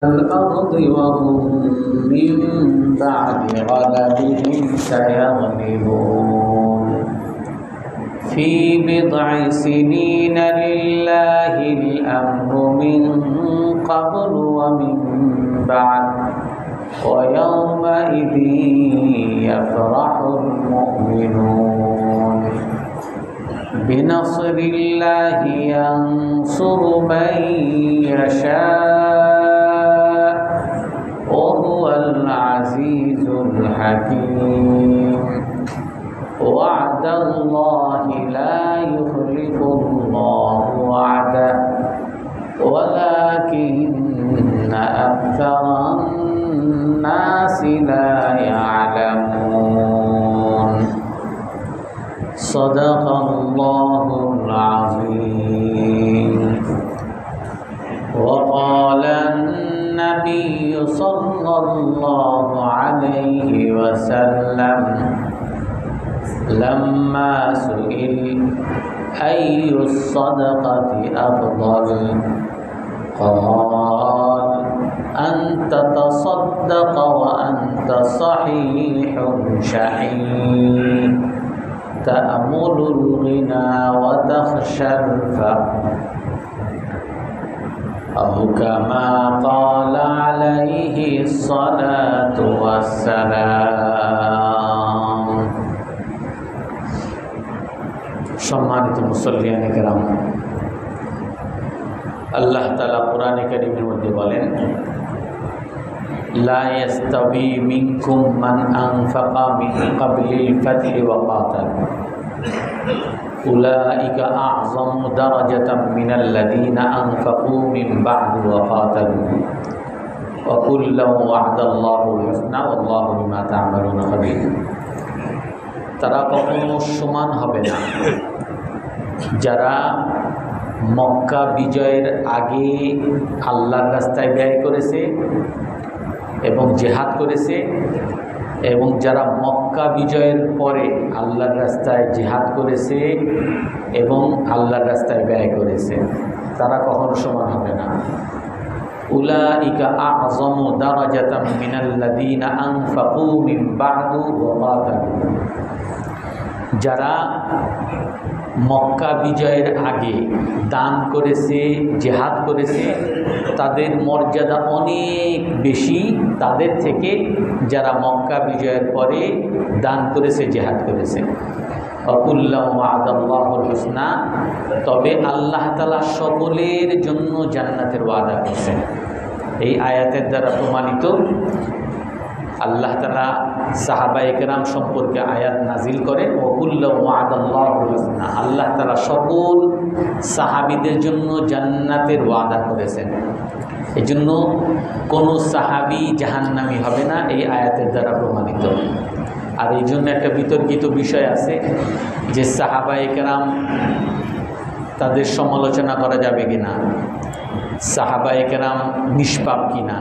الأرض وهم من بعد غلبهم سيغلبون في بضع سنين لله الأمر من قبل ومن بعد ويومئذ يفرح المؤمنون بنصر الله ينصر من يشاء وهو العزيز الحكيم وعد الله لا يخلف الله وعده ولكن أكثر الناس لا يعلمون صدق الله العظيم وقال النبي صلى الله عليه وسلم لما سئل أي الصدقة أفضل قال أن تتصدق وأنت صحيح شحيح تأمل الغنى وتخشى الفقر أو كما قال عليه الصلاة والسلام সম্মানিত মুসল্লিয়ানে কেরাম, আল্লাহ তাআলা কোরআনে কারীমের মধ্যে বলেন, লা ইয়াস্তাবি মিনকুম মান আনফাকা মিন ক্বাবলিল ফাতহি ওয়া ক্বাতাল উলাইকা আ'যামু দারাজাতাম মিনাল্লাযীনা আনফাকু মিন বা'দু ওয়া ক্বাতালু ওয়া কুল্লান ওয়া'দাল্লাহুল হুসনা ওয়াল্লাহু বিমা তা'মালুনা খাবীর। তারা কখনো সমান হবে না যারা মক্কা বিজয়ের আগে আল্লাহর রাস্তায় ব্যয় করেছে এবং জিহাদ করেছে, এবং যারা মক্কা বিজয়ের পরে আল্লাহর রাস্তায় জিহাদ করেছে এবং আল্লাহর রাস্তায় ব্যয় করেছে, তারা কখনো সমান হবে না। উলাইকা আ'যামু দারাজাতাম মিনাল্লাযীনা আনফাকু মিন বা'দু ওয়া ক্বাতালু। যারা মক্কা বিজয়ের আগে দান করেছে, জিহাদ করেছে, তাদের মর্যাদা অনেক বেশি তাদের থেকে যারা মক্কা বিজয়ের পরে দান করেছে, জিহাদ করেছে। ওয়াকুল্লাহু ওয়া'দাল্লাহুল হুসনা, তবে আল্লাহ তাআলা সকলের জন্য জান্নাতের ওয়াদা করেছেন। এই আয়াতের দ্বারা প্রমাণিত আল্লাহ তাআলা সাহাবায়ে কেরাম সম্পর্কে আয়াত নাজিল করেন, ওয়াকুল্লাহু ওয়া'দাল্লাহুল হুসনা, আল্লাহ তাআলা সকল সাহাবীদের জন্য জান্নাতের ওয়াদা করেছেন। এজন্য কোনো সাহাবী জাহান্নামী হবে না, এই আয়াতের দ্বারা প্রমাণিত। আর এই জন্য একটা বিতর্কিত বিষয় আছে যে সাহাবায়ে কেরাম তাদের সমালোচনা করা যাবে কিনা, সাহাবায়ে কেরাম নিষ্পাপ কিনা।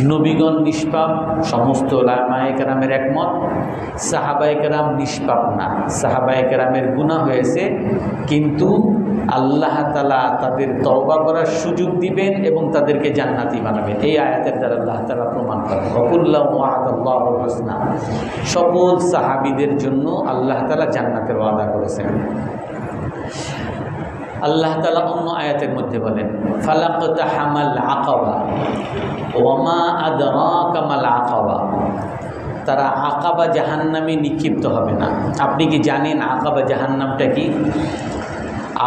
নবীগণ নিষ্পাপ, সমস্ত উলামায়ে কেরামের একমত। সাহাবায়ে কেরাম নিষ্পাপ না, সাহাবায়ে কেরামের গুনাহ হয়েছে, কিন্তু আল্লাহ তাআলা তাদের তওবা করার সুযোগ দিবেন এবং তাদেরকে জান্নাতি বানাবেন। এই আয়াতের দ্বারা আল্লাহ তাআলা প্রমাণ করেন, ওয়াকুল্লাহু ওয়া'দাল্লাহুল হুসনা, সকল সাহাবীদের জন্য আল্লাহ তাআলা জান্নাতের ওয়াদা করেছেন। আল্লাহ তাআলা অন্য আয়াতের মধ্যে বলেন, ফালাকতাহামাল আকাবা ওয়া মা আদরাকা মাল আকাবা। তারা আকাবা জাহান্নামে নিক্ষিপ্ত হবে না। আপনি কি জানেন আকাবা জাহান্নামটা কি?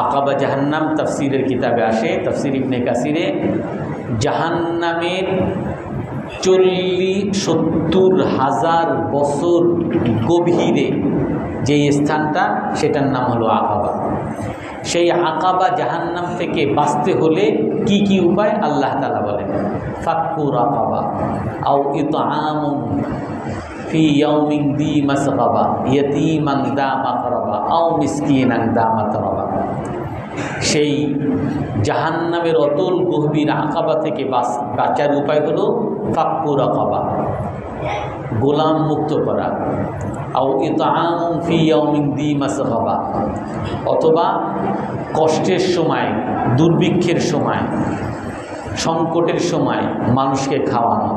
আকাবা জাহান্নাম তাফসীরের কিতাবে আসে, তাফসীর ইবনে কাসিরে, জাহান্নামের 70,000 বছর গভীরে যে স্থানটা, সেটার নাম হলো আকাবা। সেই আকাবা জাহান্নাম থেকে বাঁচতে হলে কি কি উপায় আল্লাহ তাআলা বলেন, ফাক্কু রাকাবা আও ইতআমুন ফি ইয়াউমিন যী মাসগাবা ইয়াতীমান দা মাকরাবা আও মিসকিনান দা মাতরাবা। সেই জাহান্নামের অতল গভীর আকাবা থেকে বাঁচার উপায় হলো ফাক্কু রাকাবা, গোলাম মুক্ত করা, আও ইতআমুন ফি ইয়াউমিন যী মাসগাবা, অথবা কষ্টের সময়, দুর্ভিক্ষের সময় সংকটের সময় মানুষকে খাওয়ানো,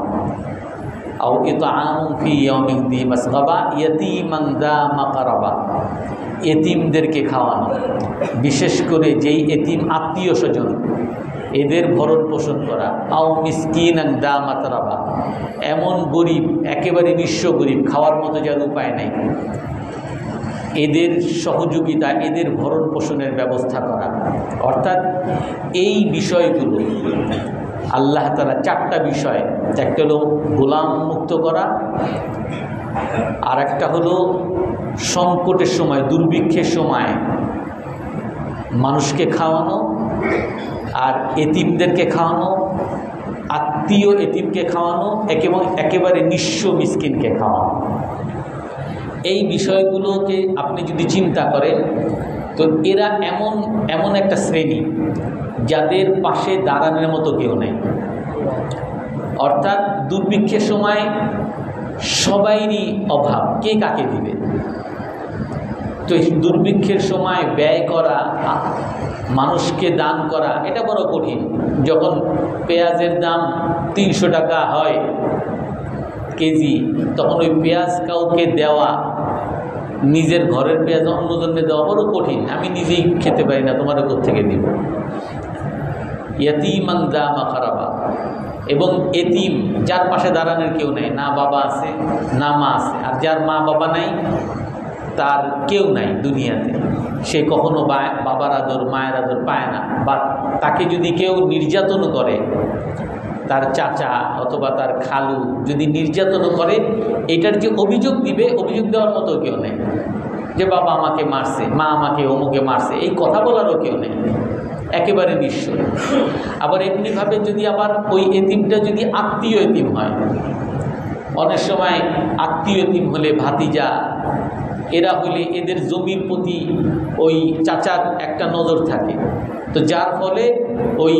আও ইতআমুন ফি ইয়াউমিন যী মাসগাবা ইয়াতীমান যা মাকরাবা, এতিমদেরকে খাওয়ানো, বিশেষ করে যেই এতিম আত্মীয় স্বজন এদের ভরণ পোষণ করা, আও মিসকিনান যা মাতরাবা, এমন গরিব একেবারে নিঃস্ব গরিব খাওয়ার মতো যার উপায় নেই, এদের সহযোগিতা, এদের ভরণ পোষণের ব্যবস্থা করা। অর্থাৎ এই বিষয়গুলো আল্লাহ তাআলা 4টা বিষয়, একটা হলো গোলাম মুক্ত করা, আর একটা হলো সংকটের সময় দুর্ভিক্ষের সময় মানুষকে খাওয়ানো, আর এতিমদেরকে খাওয়ানো, আত্মীয় এতিমকে খাওয়ানো, একেবারে নিঃস্ব মিসকিনকে খাওয়ানো। এই বিষয়গুলোকে আপনি যদি চিন্তা করেন তো এরা এমন একটা শ্রেণী যাদের পাশে দাঁড়ানোর মতো কেউ নেই। অর্থাৎ দুর্ভিক্ষের সময় সবাইরই অভাব, কে কাকে দিবে। তো এই দুর্ভিক্ষের সময় ব্যয় করা, মানুষকে দান করা, এটা বড় কঠিন। যখন পেঁয়াজের দাম 300 টাকা হয় কেজি, তখন ওই পেঁয়াজ কাউকে দেওয়া, নিজের ঘরের পেঁয়াজ অন্যজনকে দেওয়া বড় কঠিন। আমি নিজেই খেতে পারি না, তোমার কোত্থেকে দিব। ইয়াতীমান যা মাকরাবা, এবং এতিম যার পাশে দাঁড়ানোর কেউ নাই, না বাবা আছে না মা আছে, আর যার মা বাবা নাই তার কেউ নাই দুনিয়াতে, সে কখনো বাবার আদর মায়ের আদর পায় না। বা তাকে যদি কেউ নির্যাতন করে, তার চাচা অথবা তার খালু যদি নির্যাতন করে, এটার যে অভিযোগ দিবে, অভিযোগ দেওয়ার মতো কেউ নেই, যে বাবা আমাকে মারছে, মা আমাকে অমুকে মারছে, এই কথা বলারও কেউ নেই, একেবারে নিঃস্ব। আবার এমনিভাবে যদি আবার ওই এতিমটা যদি আত্মীয় এতিম হয়, অনেক সময় আত্মীয় এতিম হলে ভাতিজা, এরা হলে এদের জমির প্রতি ওই চাচার একটা নজর থাকে, তো যার ফলে ওই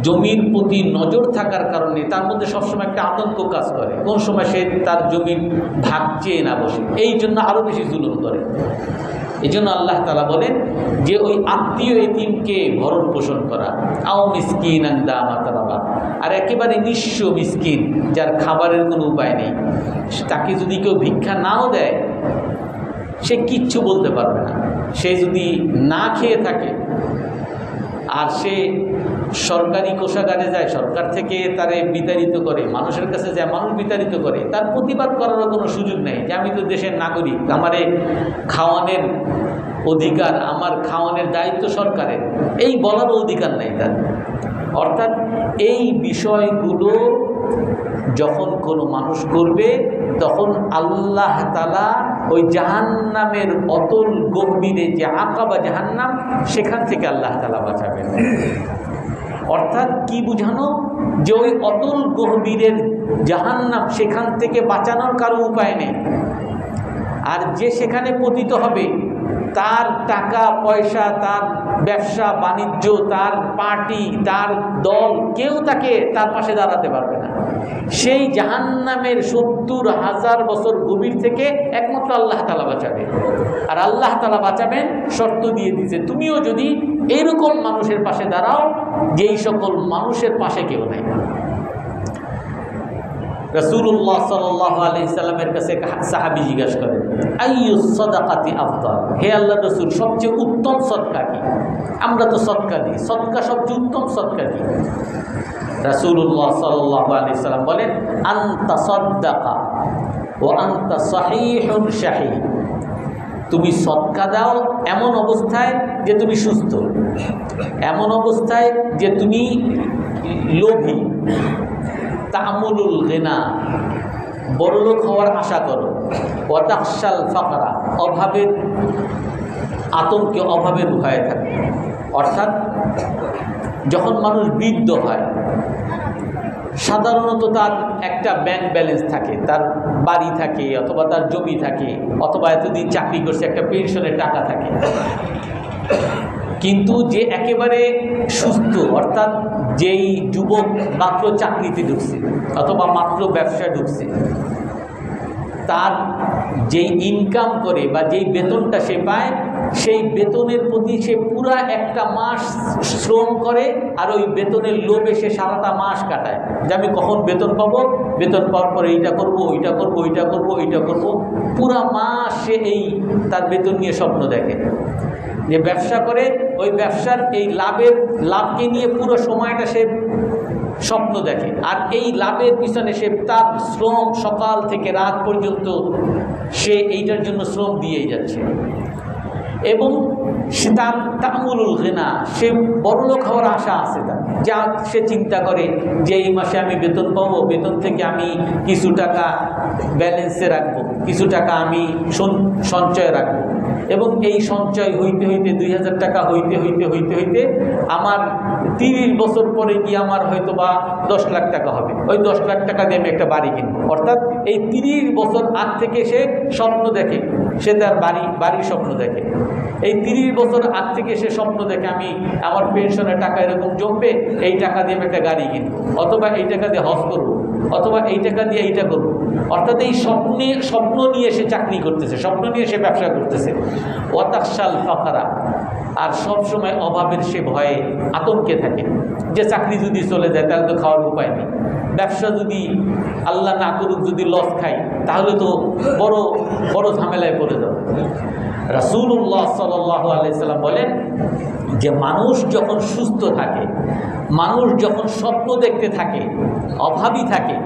জমির প্রতি নজর থাকার কারণে তার মধ্যে সবসময় একটা আতঙ্ক কাজ করে, কোন সময় সে তার জমির ভাগ চেয়ে না বসে, এই জন্য আরও বেশি জুলুম করে। এই জন্য আল্লাহ তাআলা বলেন যে ওই আত্মীয় এতিমকে ভরণ পোষণ করা, আও মিসকিনান যা মাতরাবা, আর একেবারে নিঃস্ব মিসকিন যার খাবারের কোনো উপায় নেই, তাকে যদি কেউ ভিক্ষা নাও দেয় সে কিচ্ছু বলতে পারবে না। সে যদি না খেয়ে থাকে আর সে সরকারি কোষাগারে যায়, সরকার থেকে তারে বিতাড়িত করে, মানুষের কাছে যায়, মানুষ বিতাড়িত করে, তার প্রতিবাদ করারও কোনো সুযোগ নেই যে আমি তো দেশের নাগরিক, আমারে খাওয়ানোর অধিকার, আমার খাওয়ানোর দায়িত্ব সরকারের, এই বলারও অধিকার নেই তার। অর্থাৎ এই বিষয়গুলো যখন কোনো মানুষ করবে, তখন আল্লাহ তাআলা ওই জাহান্নামের অতল গভীরে যে আকাবা জাহান্নাম, সেখান থেকে আল্লাহ তাআলা বাঁচাবেন। অর্থাৎ কি বুঝানো, যে ওই অতল গভীরের জাহান্নাম, সেখান থেকে বাঁচানোর কারো উপায় নেই। আর যে সেখানে পতিত হবে, তার টাকা পয়সা, তার ব্যবসা বাণিজ্য, তার পার্টি, তার দল, কেউ তার পাশে দাঁড়াতে পারবে না। সেই জাহান্নামের ৭০,০০০ বছর গভীর থেকে একমাত্র আল্লাহ তাআলা বাঁচাবে। আর আল্লাহ তাআলা বাঁচাবেন শর্ত দিয়ে দিয়েছে, তুমিও যদি এইরকম মানুষের পাশে দাঁড়াও যেই সকল মানুষের পাশে কেউ নেই। রাসূলুল্লাহ সাল্লাল্লাহু আলাইহি সাল্লামের কাছে সাহাবী জিজ্ঞাসা করেন, আইয়ুস সাদাকাতি আফদাল, হে আল্লাহর রাসূল, সবচেয়ে উত্তম সদকা কি? আমরা তো সদকা দিই, সদকা সবচেয়ে উত্তম সদকা কি? রাসূলুল্লাহ সাল্লাল্লাহু আলাইহি সাল্লাম বলেন, আনতা সাদ্দাকা ওয়া আনতা সাহিহুন শাহী, তুমি সদকা দাও এমন অবস্থায় যে তুমি সুস্থ, এমন অবস্থায় যে তুমি লোভী, তা'মুলুল গিনা, বড়লোক হওয়ার আশা করো, ওয়া তাখশাল ফাকরা, অভাবের আতঙ্কে, অভাবের ভয়ে থাকে। অর্থাৎ যখন মানুষ বৃদ্ধ হয়, সাধারণত তার একটা ব্যাংক ব্যালেন্স থাকে, তার বাড়ি থাকে, অথবা তার জমি থাকে, অথবা এতদিন চাকরি করছে একটা পেনশনের টাকা থাকে। কিন্তু যে একেবারে সুস্থ, অর্থাৎ যেই যুবক মাত্র চাকরিতে ঢুকছে অথবা মাত্র ব্যবসায় ঢুকছে, তার যেই ইনকাম করে বা যেই বেতনটা সে পায়, সেই বেতনের প্রতি সে পুরা একটা মাস শ্রম করে, আর ওই বেতনের লোভে সে সারাটা মাস কাটায় যে আমি কখন বেতন পাবো, বেতন পাওয়ার পরে এইটা করবো, ওইটা করবো, ওইটা করবো, ওইটা করবো। পুরা মাস সে এই তার বেতন নিয়ে স্বপ্ন দেখে। যে ব্যবসা করে ওই ব্যবসার এই লাভকে নিয়ে পুরো সময়টা সে স্বপ্ন দেখে, আর এই লাভের পিছনে সে তার শ্রম সকাল থেকে রাত পর্যন্ত সে এইটার জন্য শ্রম দিয়েই যাচ্ছে। এবং সে তার তামুলুল গিনা, সে বড়লোক হওয়ার আশা আছে তার, যা সে চিন্তা করে যে এই মাসে আমি বেতন পাবো, বেতন থেকে আমি কিছু টাকা ব্যালেন্সে রাখবো, কিছু টাকা আমি সঞ্চয় রাখবো, এবং এই সঞ্চয় হইতে হইতে 2000 টাকা হইতে হইতে হইতে হইতে আমার 30 বছর পরে গিয়ে আমার হয়তো বা 10 লাখ টাকা হবে। ওই 10 লাখ টাকা দিয়ে আমি একটা বাড়ি কিনবো। অর্থাৎ এই 30 বছর আগ থেকে সে স্বপ্ন দেখে, সে তার বাড়ির স্বপ্ন দেখে। এই 30 বছর আগ থেকে সে স্বপ্ন দেখে আমি আমার পেনশনের টাকা এরকম জমবে, এই টাকা দিয়ে আমি একটা গাড়ি কিনবো, অথবা এই টাকা দিয়ে হজ করবো, অথবা এই টাকা দিয়ে এইটা করবো। অর্থাৎ এই স্বপ্ন নিয়ে সে চাকরি করতেছে, স্বপ্ন নিয়ে সে ব্যবসা করতেছে। ওয়াতাকশাল ফাকারা, আর সবসময় অভাবের সে ভয়ে আতঙ্কে থাকে যে চাকরি যদি চলে যায় তাহলে তো খাওয়ার উপায় নেই, ব্যবসা যদি আল্লাহ না করুক যদি লস খাই তাহলে তো বড় বড় ঝামেলায় পড়ে যাবে। রাসূলুল্লাহ সাল্লাল্লাহু আলাইহি সাল্লাম বলেন যে মানুষ যখন সুস্থ থাকে, মানুষ যখন স্বপ্ন দেখতে থাকে, অভাবী থাকে,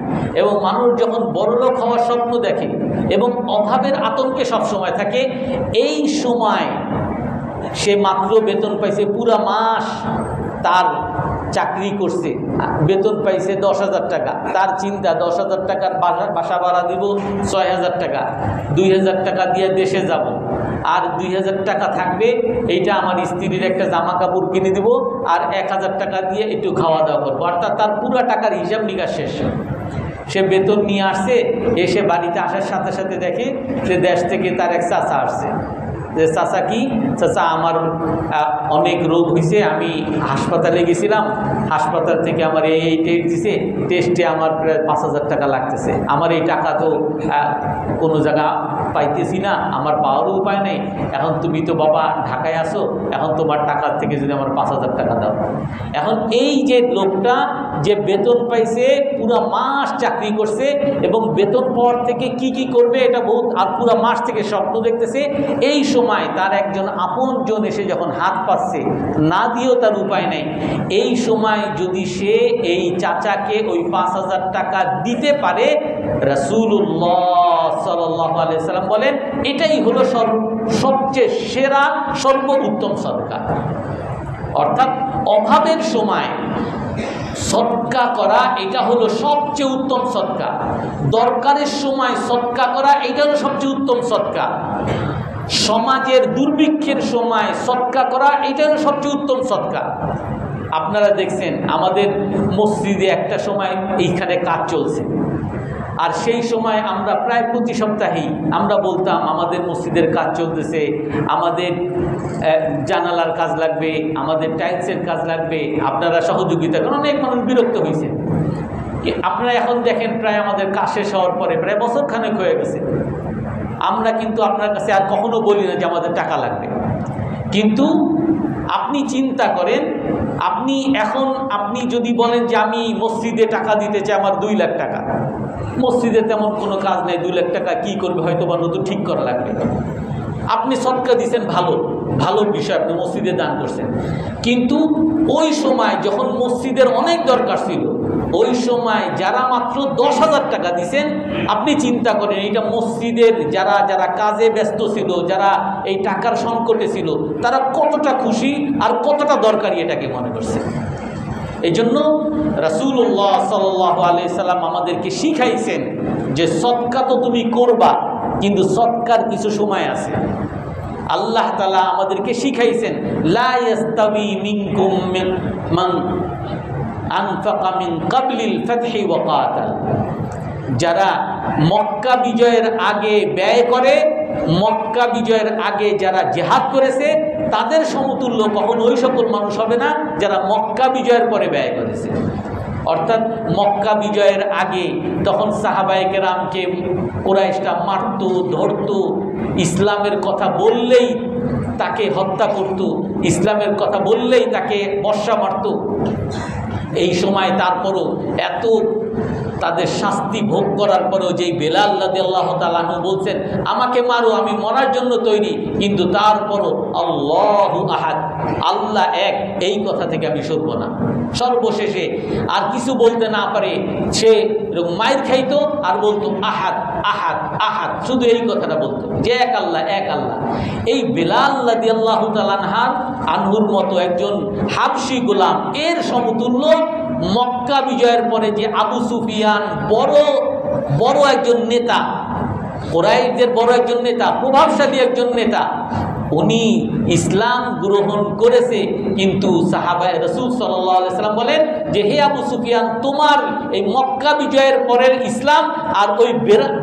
এবং মানুষ যখন বড়লোক হওয়ার স্বপ্ন দেখে এবং অভাবের আতঙ্কে সবসময় থাকে, এই সময় সে মাত্র বেতন পাইছে, পুরা মাস তার চাকরি করছে, বেতন পাইছে 10,000 টাকা, তার চিন্তা 10,000 টাকার বাসা ভাড়া দিব 6,000 টাকা, 2,000 টাকা দিয়ে দেশে যাব, আর 2,000 টাকা থাকবে, এইটা আমার স্ত্রীর একটা জামা কাপড় কিনে দিব, আর 1,000 টাকা দিয়ে একটু খাওয়া দাওয়া করবো। অর্থাৎ তার পুরো টাকার হিসাব নিকাশ শেষ। সে বেতন নিয়ে আসছে, এসে বাড়িতে আসার সাথে সাথে দেখে যে দেশ থেকে তার এক চাচা আসছে, যে চাচা কি, চাচা আমার অনেক রোগ হয়েছে, আমি হাসপাতালে গেছিলাম, হাসপাতাল থেকে আমার এই টেস্ট দিছে, টেস্টে আমার প্রায় 5,000 টাকা লাগতেছে, আমার এই টাকা তো কোনো জায়গা পাইতেছি না, আমার পাওয়ারও উপায় নেই, এখন তুমি তো বাবা ঢাকায় আসো, এখন তোমার টাকার থেকে যদি আমার 5,000 টাকা দাও। এখন এই যে লোকটা যে বেতন পাইছে, পুরো মাস চাকরি করছে, এবং বেতন পাওয়ার থেকে কি কি করবে এটা বহুত, আর পুরো মাস থেকে স্বপ্ন দেখতেছে, এই সময় তার একজন আপনজন এসে যখন হাত পাচ্ছে, না দিয়েও তার উপায় নেই, এই সময় যদি সে এই চাচাকে ওই 5,000 টাকা দিতে পারে, রাসূলুল্লাহ সাল্লাল্লাহু আলাইহি সাল্লাম বলেন এটাই হলো সবচেয়ে সেরা সর্বোত্তম সদকা। অর্থাৎ অভাবের সময় সদকা করা এটা হলো সবচেয়ে উত্তম সদকা, দরকারের সময় সদকা করা এটা হলো সবচেয়ে উত্তম সদকা, সমাজের দুর্ভিক্ষের সময় সদকা করা এটা হলো সবচেয়ে উত্তম সদকা। আপনারা দেখছেন আমাদের মসজিদে একটা সময় এইখানে কাজ চলছে, আর সেই সময় আমরা প্রায় প্রতি সপ্তাহেই আমরা বলতাম আমাদের মসজিদের কাজ চলতেছে, আমাদের জানালার কাজ লাগবে, আমাদের টাইলসের কাজ লাগবে, আপনারা সহযোগিতা করেন। অনেক মানুষ বিরক্ত হয়েছে। আপনারা এখন দেখেন প্রায় আমাদের কাজ শেষ হওয়ার পরে প্রায় বছরখানেক হয়ে গেছে, আমরা কিন্তু আপনার কাছে আর কখনো বলি না যে আমাদের টাকা লাগবে। কিন্তু আপনি চিন্তা করেন, আপনি যদি বলেন যে আমি মসজিদে টাকা দিতে চাই আমার 2 লাখ টাকা, মসজিদে তেমন কোনো কাজ নেই, 2 লাখ টাকা কী করবে, হয়তো বা নতুন ঠিক করা লাগবে, আপনি সদকা দিচ্ছেন, ভালো বিষয়, আপনি মসজিদে দান করছেন। কিন্তু ওই সময় যখন মসজিদের অনেক দরকার ছিল, ওই সময় যারা মাত্র 10,000 টাকা দিচ্ছেন, আপনি চিন্তা করেন এইটা মসজিদের যারা কাজে ব্যস্ত ছিল, যারা এই টাকার সংকটে ছিল, তারা কতটা খুশি আর কতটা দরকারি এটাকে মনে করছে। এই জন্য রাসূলুল্লাহ সাল্লাল্লাহু আলাইহি সাল্লাম আমাদেরকে শিখাইছেন যে সদকা তো তুমি করবা, কিন্তু সদকার কিছু সময় আছে। আল্লাহ তাআলা আমাদেরকে শিখাইছেন লা ইয়াস্তাবি মিনকুম মান আনফাকা মিন ক্বাবলিল ফাতহি ওয়া কাতাল, যারা মক্কা বিজয়ের আগে ব্যয় করে, মক্কা বিজয়ের আগে যারা জিহাদ করেছে, তাদের সমতুল্য কখনো ওই সকল মানুষ হবে না যারা মক্কা বিজয়ের পরে ব্যয় করেছে। অর্থাৎ মক্কা বিজয়ের আগে তখন সাহাবায়ে কেরামকে কুরাইশরা মারত, ধরত, ইসলামের কথা বললেই তাকে হত্যা করত, ইসলামের কথা বললেই তাকে বর্ষা মারত। এই সময় তারপরও এত তাদের শাস্তি ভোগ করার পরেও যেই বেলাল রাদিয়াল্লাহু তাআলা আনহু বলছেন আমাকে মারো, আমি মরার জন্য তৈরি, কিন্তু তারপরও আল্লাহু আহাদ, আল্লাহ এক, এই কথা থেকে আমি সরব না। সর্বশেষে আর কিছু বলতে না পারে সে মায়ের খাইতো আর বলতো আহাদ আহাদ আহাদ, শুধু এই কথাটা বলতো যে এক আল্লাহ এক আল্লাহ। এই বেলাল রাদিয়াল্লাহু তাআলা আনহুর মতো একজন হাবশী গোলাম, এর সমতুল্য মক্কা বিজয়ের পরে যে আবু সুফিয়ান, বড় একজন নেতা, কুরাইশদের বড় একজন নেতা, প্রভাবশালী একজন নেতা, উনি ইসলাম গ্রহণ করেছে। কিন্তু সাহাবায়ে রাসূল সাল্লাল্লাহু আলাইহি সাল্লাম বলেন যে হে আবু সুফিয়ান, তোমার এই মক্কা বিজয়ের পরের ইসলাম আর ওই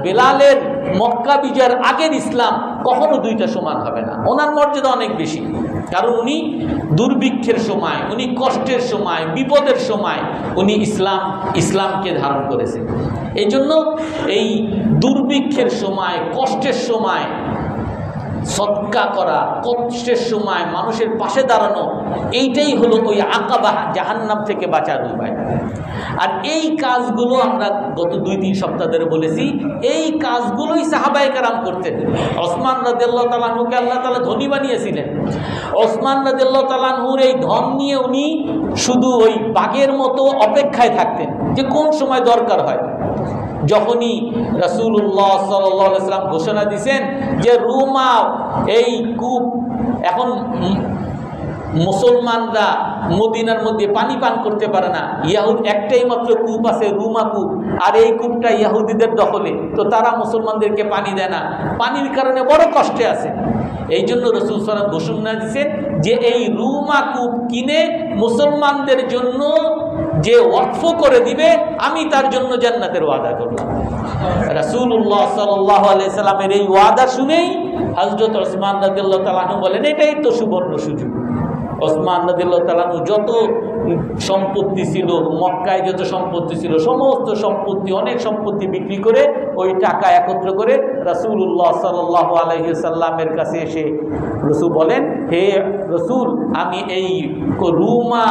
বেলালের মক্কা বিজয়ের আগের ইসলাম কখনো দুইটা সমান হবে না। ওনার মর্যাদা অনেক বেশি, কারণ উনি দুর্ভিক্ষের সময়, উনি কষ্টের সময়, বিপদের সময় উনি ইসলামকে ধারণ করেছে। এই জন্য এই দুর্ভিক্ষের সময়, কষ্টের সময় সদকা করা, কষ্টের সময় মানুষের পাশে দাঁড়ানো, এইটাই হলো ওই আকাবা, জাহান্নাম থেকে বাঁচার উপায়। আর এই কাজগুলো আমরা গত 2-3 সপ্তাহ ধরে বলেছি, এই কাজগুলোই সাহাবায়ে কেরাম করতেন। ওসমান রাদিয়াল্লাহু তাআলা আনহুকে আল্লাহ তাআলা ধনী বানিয়েছিলেন। ওসমান রাদিয়াল্লাহু তাআলা আনহুর এই ধন নিয়ে উনি শুধু ওই বাঘের মতো অপেক্ষায় থাকতেন যে কোন সময় দরকার হয়। যখনই রাসূলুল্লাহ সাল্লাল্লাহু আলাইহি ওয়াসাল্লাম ঘোষণা দিয়েছেন যে রুমা এই কূপ, এখন মুসলমানরা মদিনার মধ্যে পানি পান করতে পারে না, একটাই মাত্র কূপ আছে, রুমা কূপ, আর এই কূপটা ইহুদিদের দখলে, তো তারা মুসলমানদেরকে পানি দেয় না, পানির কারণে বড় কষ্টে আছে। এই জন্য রাসূল সাল্লাল্লাহু আলাইহি ওয়াসাল্লাম ঘোষণা দিয়েছেন যে এই রুমা কূপ কিনে মুসলমানদের জন্য যে ওয়াকফ করে দিবে, আমি তার জন্য জান্নাতের ওয়াদা করলাম। রাসূলুল্লাহ সাল্লাল্লাহু আলাইহি সাল্লামের এই ওয়াদা শুনেই হযরত ওসমান রাদিয়াল্লাহু তাআলা আনহু বলেন এটাই তো সুবর্ণ সুযোগ। ওসমান রাদিয়াল্লাহু তাআলা আনহু যত সম্পত্তি ছিল, মক্কায় যত সম্পত্তি ছিল, সমস্ত সম্পত্তি, অনেক সম্পত্তি বিক্রি করে ওই টাকা একত্র করে রাসূলুল্লাহ সাল্লাল্লাহু আলাইহি সাল্লামের কাছে এসে রাসূল বলেন, হে রাসূল, আমি এই রুমা,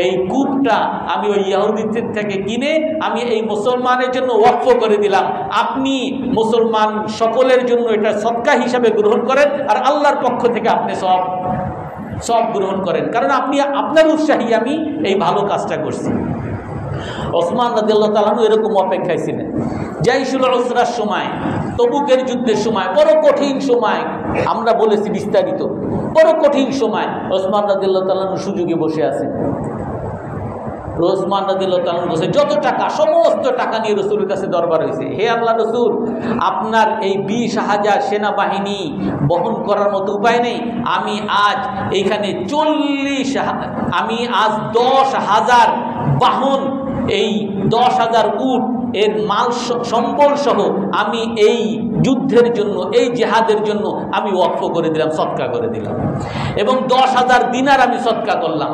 এই কূপটা আমি ওই ইহুদিদের থেকে কিনে আমি এই মুসলমানের জন্য ওয়াকফ করে দিলাম, আপনি মুসলমান সকলের জন্য এটা সদকা হিসাবে গ্রহণ করেন, আর আল্লাহর পক্ষ থেকে আপনি সব গ্রহণ করেন, কারণ আপনি আপনার উৎসাহী আমি এই ভালো কাজটা করছি। ওসমান রাদিয়াল্লাহু তাআলা আনহু এরকম অপেক্ষায় ছিলেন। জাইশুল উসরার সময়, তবুকের যুদ্ধের সময়, বড় কঠিন সময়, আমরা বলেছি বিস্তারিত, বড় কঠিন সময় ওসমান রাদিয়াল্লাহু তাআলা আনহু সুযোগে বসে আছেন। ওসমান রাদিয়াল্লাহু তাআলা আনহু বসে যত টাকা, সমস্ত টাকা নিয়ে রাসূলের কাছে দরবার হয়েছে। হে আল্লাহ রাসূল, আপনার এই 20,000 সেনাবাহিনী বহন করার মতো উপায় নেই, আমি আজ এইখানে 10,000 বাহন, এই 10,000 উট, এর মাল সম্বল সহ আমি এই যুদ্ধের জন্য, এই জিহাদের জন্য আমি ওয়াকফ করে দিলাম, সদকা করে দিলাম, এবং 10,000 দিনার আমি সদকা করলাম।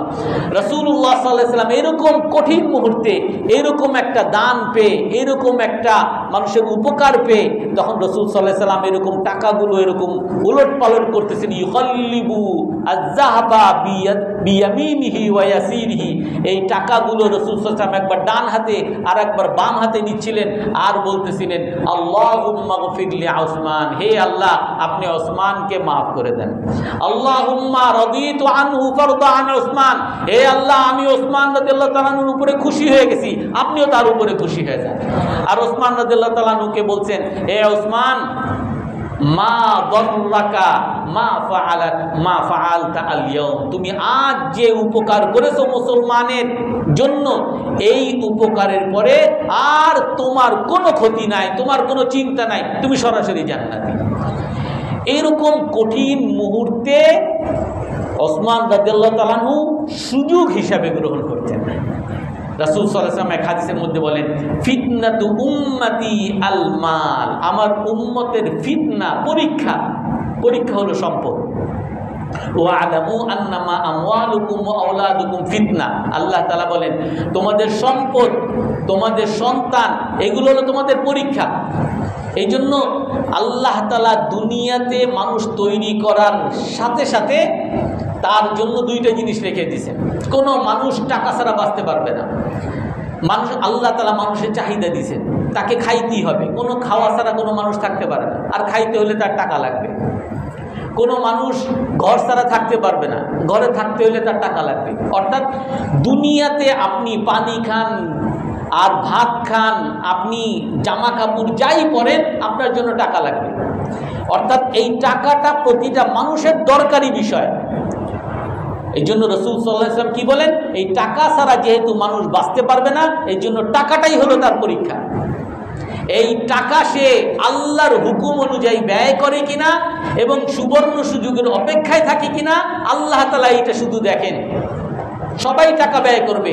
রাসূলুল্লাহ সাল্লাল্লাহু আলাইহি ওয়াসাল্লাম এরকম কঠিন মুহূর্তে এরকম একটা দান পেয়ে, এরকম একটা মানুষের উপকার পেয়ে, তখন রাসূল সাল্লাল্লাহু আলাইহি ওয়াসাল্লাম এরকম টাকাগুলো এরকম উলট পালট করতেছেন। ইউখাল্লিবু আয-যাহাবা বিয়ামিনিহি ওয়া ইয়াসিরিহি, এই টাকাগুলো রাসূল সাল্লাল্লাহু আলাইহি ওয়াসাল্লাম একবার ডান হাতে আর একবার বাম হাতে নিচ্ছিলেন আর বলতেছিলেন, আল্লাহুম্মা গফির লি উসমান, হে আল্লাহ আপনি ওসমানকে মাফ করে দেন। আল্লাহুম্মা রাদিতু আনহু ফারদা আন উসমান, হে আল্লাহ আমি ওসমান রাদিয়াল্লাহু তাআলা আনহুর উপরে খুশি হয়ে গেছি, আপনিও তার উপরে খুশি হয়ে যান। আর ওসমান রাদিয়াল্লাহু তাআলা আনহুকে বলছেন, হে ওসমান, মা দররাকা মা ফাআলতা আল ইয়াউম, তুমি আজ যে উপকার করেছো মুসলমানের জন্য, এই উপকারের পরে আর তোমার কোনো ক্ষতি নাই, তোমার কোনো চিন্তা নাই, তুমি সরাসরি জান্নাতি। এইরকম কঠিন মুহূর্তে ওসমান রাদিয়াল্লাহু তাআলা আনহু সুযোগ হিসাবে গ্রহণ করতেন। রাসূল সাল্লাল্লাহু আলাইহি ওয়াসাল্লাম এক হাদিসের মধ্যে বলেন, ফিতনাতু উম্মতি আল মাল, আমার উম্মতের ফিতনা, পরীক্ষা হলো সম্পদ। ওয়া'লামু আন্নামা আমওয়ালুকুম ওয়া আওলাদুকুম ফিতনা, আল্লাহ তাআলা বলেন তোমাদের সম্পদ, তোমাদের সন্তান, এগুলো হলো তোমাদের পরীক্ষা। এই জন্য আল্লাহ তাআলা দুনিয়াতে মানুষ তৈরি করার সাথে সাথে তার জন্য দুইটা জিনিস রেখে দিয়েছেন। কোনো মানুষ টাকা ছাড়া বাঁচতে পারবে না। মানুষ আল্লাহ তাআলা মানুষের চাহিদা দিয়েছেন, তাকে খাইতেই হবে। কোনো খাওয়া ছাড়া কোনো মানুষ থাকতে পারে না, আর খাইতে হলে তার টাকা লাগবে। কোনো মানুষ ঘর ছাড়া থাকতে পারবে না, ঘরে থাকতে হলে তার টাকা লাগবে। অর্থাৎ দুনিয়াতে আপনি পানি খান আর ভাত খান, আপনি জামা কাপড় যাই পরেন, আপনার জন্য টাকা লাগবে। অর্থাৎ এই টাকাটা প্রতিটা মানুষের দরকারি বিষয়। এই জন্য রাসূল সাল্লাল্লাহু আলাইহি ওয়াসাল্লাম কি বলেন, এই টাকা ছাড়া যেহেতু মানুষ বাঁচতে পারবে না, এই জন্য টাকাটাই হলো তার পরীক্ষা। এই টাকা সে আল্লাহর হুকুম অনুযায়ী ব্যয় করে কিনা এবং সুবর্ণ সুযোগের অপেক্ষায় থাকে কিনা, আল্লাহ তাআলা এটা শুধু দেখেন। সবাই টাকা ব্যয় করবে,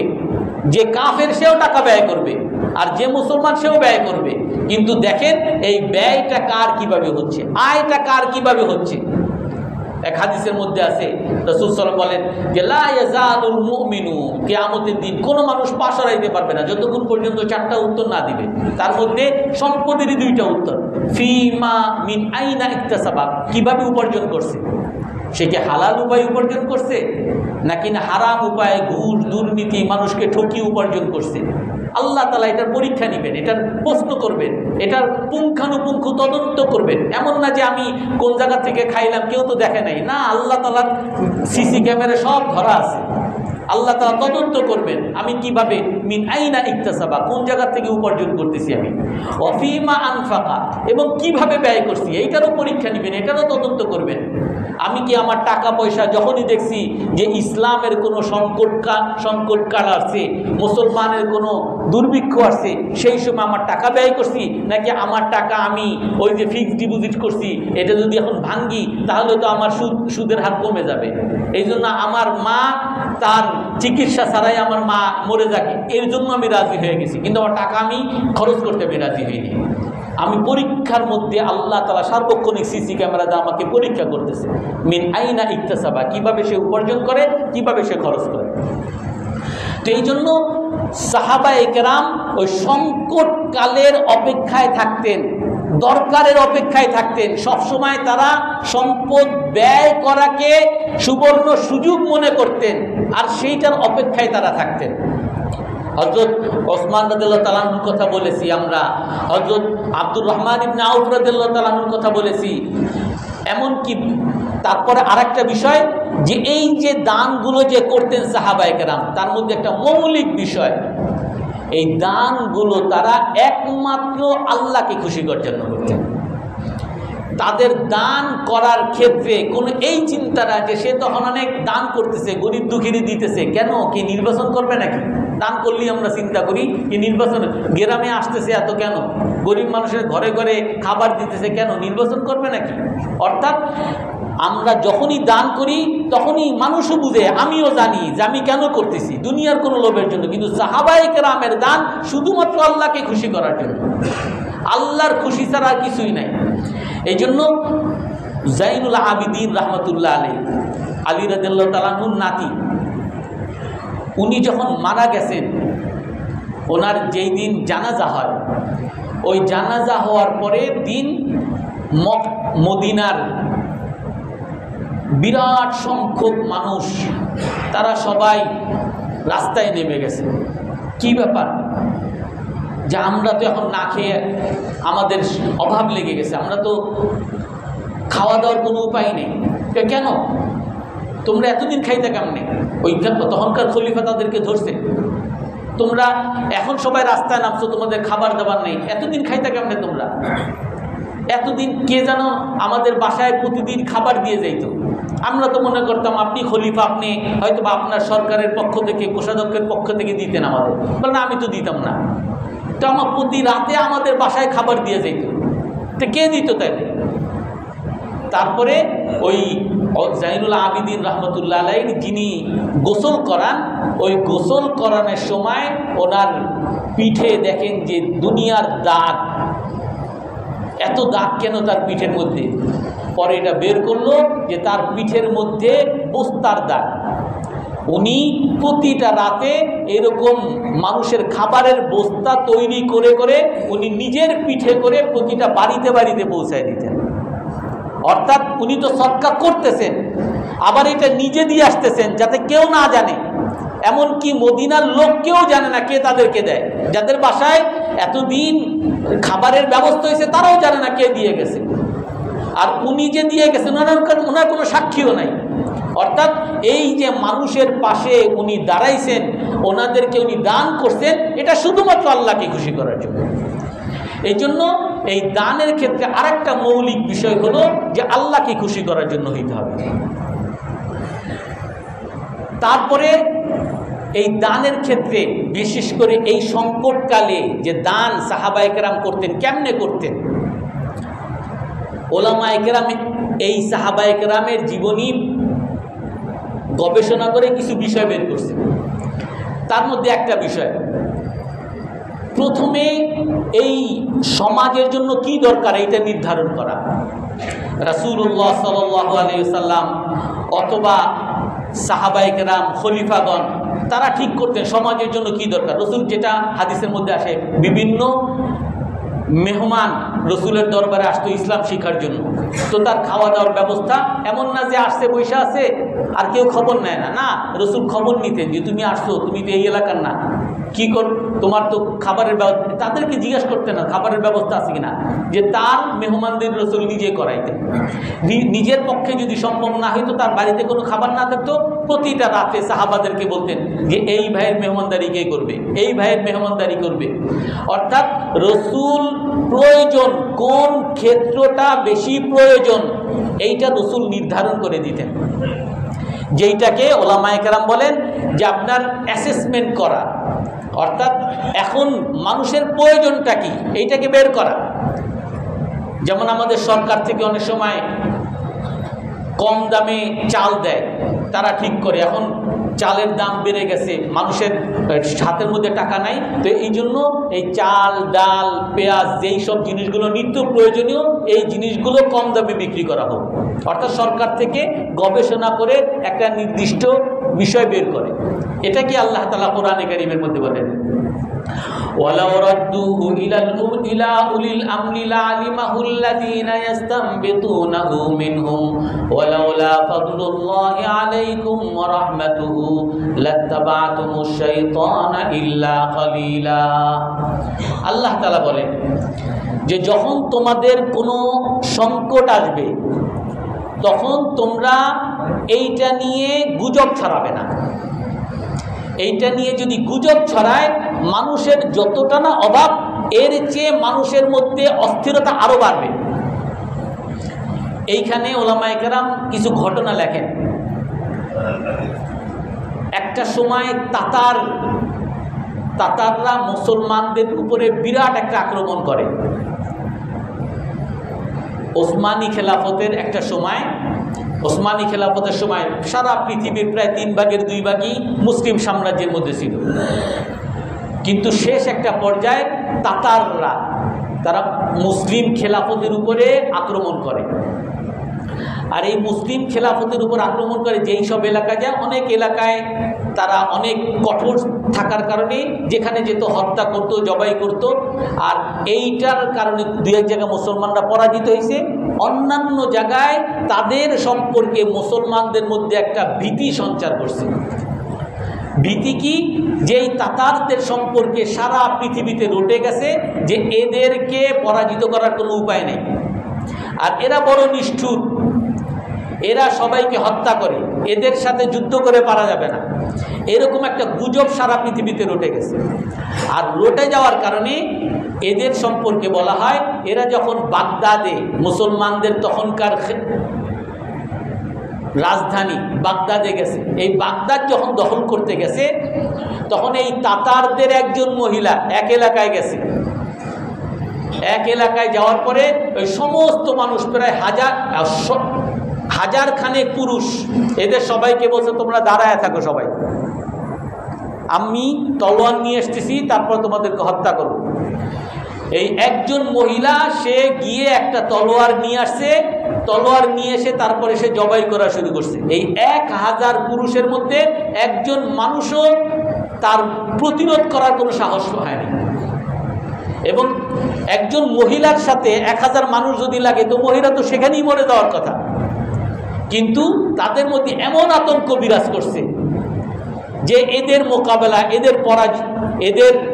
যে কাফের সেও টাকা ব্যয় করবে, আর যে মুসলমান সেও ব্যয় করবে, কিন্তু দেখেন এই ব্যয়টা কার কিভাবে হচ্ছে, আয়টা কার কিভাবে হচ্ছে। এক হাদিসের মধ্যে আছে, রাসূল সাল্লাল্লাহু আলাইহি ওয়াসাল্লাম বলেন যে লা ইয়াজালুল মুমিনু, কিয়ামতের দিন কোনো মানুষ পা সরাইতে পারবে না যতক্ষণ পর্যন্ত চারটা উত্তর না দিবে। তার মধ্যে সম্পদের দুইটা উত্তর, ফিমা মিন আইনা ইকতাসাবা, কিভাবে উপার্জন করছে, সে কি হালাল উপায়ে উপার্জন করছে নাকি না হারাম উপায়ে ঘুষ দুর্নীতি মানুষকে ঠকিয়ে উপার্জন করছে। আল্লাহ তাআলা এটার পরীক্ষা নেবেন, এটার প্রশ্ন করবেন, এটার পুঙ্খানুপুঙ্খ তদন্ত করবেন। এমন না যে আমি কোন জায়গা থেকে খাইলাম কেউ তো দেখে নাই, না, আল্লাহ তাআলার সিসি ক্যামেরা সব ধরা আছে। আল্লাহ তাআলা তদন্ত করবেন আমি কিভাবে, মিন আইনা ইকতাসাবা, কোন জায়গা থেকে উপার্জন করতেছি আমি, ওয়াফিমা আনফাকা, এবং কিভাবে ব্যয় করছি, এইটারও পরীক্ষা নেবেন, এটারও তদন্ত করবেন। আমি কি আমার টাকা পয়সা যখনই দেখছি যে ইসলামের কোনো সংকটকাল আসছে, মুসলমানের কোনো দুর্ভিক্ষ আসছে, সেই সময় আমার টাকা ব্যয় করছি, নাকি আমার টাকা আমি ওই যে ফিক্সড ডিপোজিট করছি, এটা যদি এখন ভাঙ্গি তাহলে তো আমার সুদের হার কমে যাবে। এই জন্য আমার মা তার চিকিৎসা ছাড়াই আমার মা মরে যাকে, এর জন্য আমি রাজি হয়ে গেছি, কিন্তু আমার টাকা আমি খরচ করতে আমি রাজি হইনি। আমি পরীক্ষার মধ্যে আল্লাহ তাআলা সার্বক্ষণিক সিসি ক্যামেরা দিয়ে আমাকে পরীক্ষা করতেছে, মিন আইনা ইকতাসাবা, কিভাবে সে উপার্জন করে, কিভাবে সে খরচ করে। তো এই জন্য সাহাবায়ে কেরাম ওই সংকটকালের অপেক্ষায় থাকতেন, দরকারের অপেক্ষায় থাকতেন। সবসময় তারা সম্পদ ব্যয় করাকে সুবর্ণ সুযোগ মনে করতেন, আর সেইটার অপেক্ষায় তারা থাকতেন। হযরত ওসমান রাদিয়াল্লাহু তাআলা আনহুর কথা বলেছি আমরা, হযরত আব্দুর রহমান ইবনে আউফ রাদিয়াল্লাহু তাআলা আনহুর কথা বলেছি। এমনকি তারপরে আরেকটা বিষয়, যে এই যে দানগুলো যে করতেন সাহাবায়ে কেরাম, তার মধ্যে একটা মৌলিক বিষয়, এই দানগুলো তারা একমাত্র আল্লাহকে খুশি করার জন্য করতেন। তাদের দান করার ক্ষেত্রে কোনো এই চিন্তাটা যে সে তখন অনেক দান করতেছে, গরিব দুঃখীরে দিতেছে, কেন কি নির্বাচন করবে নাকি? দান করলেই আমরা চিন্তা করি কি নির্বাচন, গ্রামে আসতেছে এত কেন, গরিব মানুষের ঘরে ঘরে খাবার দিতেছে কেন, নির্বাচন করবে নাকি? অর্থাৎ আমরা যখনই দান করি তখনই মানুষও বুঝে, আমিও জানি যে আমি কেন করতেছি, দুনিয়ার কোনো লোভের জন্য। কিন্তু সাহাবায়ে কেরামের দান শুধুমাত্র আল্লাহকে খুশি করার জন্য, আল্লাহর খুশি ছাড়া আর কিছুই নাই। এই জন্য জাইনুল আবিদিন রাহমাতুল্লাহ আলাইহি, আলী রাদিয়াল্লাহু তাআলা আনহুর নাতি, উনি যখন মারা গেছেন, ওনার যেই দিন জানাজা হয়, ওই জানাজা হওয়ার পরে দিন মদিনার বিরাট সংখ্যক মানুষ, তারা সবাই রাস্তায় নেমে গেছে। কি ব্যাপার, যে আমরা তো এখন না খেয়ে আমাদের অভাব লেগে গেছে, আমরা তো খাওয়া দাওয়ার কোনো উপায় নেই, কেন তোমরা এতদিন খাইতে কেমনে? ওই তখনকার খলিফা তাদেরকে ধরছে, তোমরা এখন সবাই রাস্তায় নামছো, তোমাদের খাবার দাবার নেই, এতদিন খাইতে কেমনে তোমরা? এতদিন কে যেন আমাদের বাসায় প্রতিদিন খাবার দিয়ে যাইত, আমরা তো মনে করতাম আপনি খলিফা, আপনি হয়তো বা আপনার সরকারের পক্ষ থেকে, কোষাধ্যক্ষের পক্ষ থেকে দিতেন আমাদের। বলে আমি তো দিতাম না, তো আমার প্রতি রাতে আমাদের বাসায় খাবার দিয়ে যাইত, তো কে দিত তাইলে? তারপরে ওই জাইনুল আবিদিন রাহমাতুল্লাহ আলাইহি যিনি গোসল করান, ওই গোসল করানোর সময় ওনার পিঠে দেখেন যে দুনিয়ার দাগ, এত দাগ কেন তার পিঠের মধ্যে? পরে এটা বের করলো যে তার পিঠের মধ্যে বস্তার দাগ। উনি প্রতিটা রাতে এরকম মানুষের খাবারের বস্তা তৈরি করে করে উনি নিজের পিঠে করে প্রতিটা বাড়িতে বাড়িতে পৌঁছায় দিতেন। অর্থাৎ উনি তো সদকা করতেছেন, আবার এটা নিজে দিয়ে আসতেছেন যাতে কেউ না জানে, এমনকি মদিনার লোক কেউ জানে না কে তাদেরকে দেয়। যাদের বাসায় এতদিন খাবারের ব্যবস্থা হয়েছে তারাও জানে না কে দিয়ে গেছে, আর উনি যে দিয়ে গেছেন ওনার কোনো সাক্ষীও নাই। অর্থাৎ এই যে মানুষের পাশে উনি দাঁড়াইছেন, ওনাদেরকে উনি দান করছেন, এটা শুধুমাত্র আল্লাহকে খুশি করার জন্য। এই জন্য এই দানের ক্ষেত্রে আরেকটা মৌলিক বিষয় হলো যে আল্লাহকে খুশি করার জন্য হইতে হবে। তারপরে এই দানের ক্ষেত্রে বিশেষ করে এই সংকটকালে যে দান সাহাবায়ে কেরাম করতেন, কেমনে করতেন? ওলামায়ে কেরাম এই সাহাবায়ে কেরামের জীবনী গবেষণা করে কিছু বিষয় বের করছে। তার মধ্যে একটা বিষয়, প্রথমে এই সমাজের জন্য কি দরকার এইটা নির্ধারণ করা। রাসূলুল্লাহ সাল্লাল্লাহু আলাইহি ওয়াসাল্লাম অথবা সাহাবায়ে কেরাম, খলিফাগণ, তারা ঠিক করতেন সমাজের জন্য কি দরকার। রসুল, যেটা হাদিসের মধ্যে আসে, বিভিন্ন মেহমান রসুলের দরবারে আসতো ইসলাম শিখার জন্য, তো তার খাওয়া দাওয়ার ব্যবস্থা এমন না যে আসছে বৈশা আছে আর কেউ খবর নেয় না, না, রসুল খবর নিতেন যে তুমি আসছো, তুমি তো এই এলাকার না, কি কর, তোমার তো খাবারের ব্যবস্থা, তাদেরকে জিজ্ঞাসা করতেন না খাবারের ব্যবস্থা আছে কিনা, যে তার মেহমানদের রসুল নিজে করাইতেন। নিজের পক্ষে যদি সম্ভব না হইতো, তার বাড়িতে কোনো খাবার না থাকতো, প্রতিটা রাতে সাহাবাদেরকে বলতেন যে এই ভাইয়ের মেহমানদারি কে করবে, এই ভাইয়ের মেহমানদারি করবে। অর্থাৎ রসুল প্রয়োজন, কোন ক্ষেত্রটা বেশি প্রয়োজন এইটা রসুল নির্ধারণ করে দিতেন, যেইটাকে ওলামায়ে কেরাম বলেন যে আপনার অ্যাসেসমেন্ট করা। অর্থাৎ এখন মানুষের প্রয়োজনটা কি এইটাকে বের করা। যেমন আমাদের সরকার থেকে অনেক সময় কম দামে চাল দেয়, তারা ঠিক করে এখন চালের দাম বেড়ে গেছে, মানুষের হাতের মধ্যে টাকা নাই, তো এই জন্য এই চাল, ডাল, পেঁয়াজ, যেই সব জিনিসগুলো নিত্য প্রয়োজনীয়, এই জিনিসগুলো কম দামে বিক্রি করা হোক। অর্থাৎ সরকার থেকে গবেষণা করে একটা নির্দিষ্ট বিষয় বের করে। এটা কি আল্লাহ তাআলা কোরআনে কারীমের মধ্যে বলেন, ওয়ালাউ রাদ্দুহু ইলা উলিল আমরি লাআলিমাহু আল্লাযীনা ইস্তামবিতুনাহু মিনহুম ওয়ালাউলা ফাদলুল্লাহি আলাইকুম ওয়া রাহমাতুহু লাত্তাবা'তুমুশ শাইতানা ইল্লা কালিলা। আল্লাহ তাআলা বলেন যে যখন তোমাদের কোনো সংকট আসবে, তখন তোমরা এইটা নিয়ে গুজব ছড়াবে না। এইটা নিয়ে যদি গুজব ছড়ায়, মানুষের যতটা না অভাব, এর চেয়ে মানুষের মধ্যে অস্থিরতা আরো বাড়বে। এইখানে ওলামায়ে কেরাম কিছু ঘটনা লেখেন। একটা সময় তাতাররা মুসলমানদের উপরে বিরাট একটা আক্রমণ করে। ওসমানী খেলাফতের একটা সময়, ওসমানী খেলাফতের সময় সারা পৃথিবীর প্রায় 3/2 মুসলিম সাম্রাজ্যের মধ্যে ছিল, কিন্তু শেষ একটা পর্যায়ে তাতাররা তারা মুসলিম খেলাফতের উপরে আক্রমণ করে। আর এই মুসলিম খেলাফতের উপর আক্রমণ করে যেই সব এলাকায় যায়, অনেক এলাকায় তারা অনেক কঠোর থাকার কারণে যেখানে যেত হত্যা করত, জবাই করত। আর এইটার কারণে দু এক জায়গায় মুসলমানরা পরাজিত হয়েছে, অন্যান্য জায়গায় তাদের সম্পর্কে মুসলমানদের মধ্যে একটা ভীতি সঞ্চার করছে। ভীতি কি? যে এই তাতারদের সম্পর্কে সারা পৃথিবীতে রটে গেছে যে এদেরকে পরাজিত করার কোনো উপায় নেই, আর এরা বড় নিষ্ঠুর, এরা সবাইকে হত্যা করে, এদের সাথে যুদ্ধ করে পারা যাবে না, এরকম একটা গুজব সারা পৃথিবীতে রটে গেছে। আর রটে যাওয়ার কারণে এদের সম্পর্কে বলা হয়, এরা যখন বাগদাদে, মুসলমানদের তখনকার রাজধানী বাগদাদে গেছে, এই বাগদাদ যখন দখল করতে গেছে, তখন এই তাতারদের একজন মহিলা এক এলাকায় গেছে। এক এলাকায় যাওয়ার পরে ওই সমস্ত মানুষ, প্রায় হাজার খানেক পুরুষ, এদের সবাইকে বলছে তোমরা দাঁড়ায় থাকো, সবাই আমি তলোয়ার নিয়ে এসতেছি, তারপর তোমাদেরকে হত্যা করব। এই একজন মহিলা সে গিয়ে একটা তলোয়ার নিয়ে আসছে, তলোয়ার নিয়ে এসে তারপরে সে জবাই করা শুরু করছে। এই 1000 পুরুষের মধ্যে একজন মানুষও তার প্রতিরোধ করার কোনো সাহস হয়নি। এবং একজন মহিলার সাথে 1000 মানুষ যদি লাগে তো মহিলা তো সেখানেই মরে দেওয়ার কথা, কিন্তু তাদের মধ্যে এমন আতঙ্ক বিরাজ করছে যে এদের মোকাবেলা, এদেরকে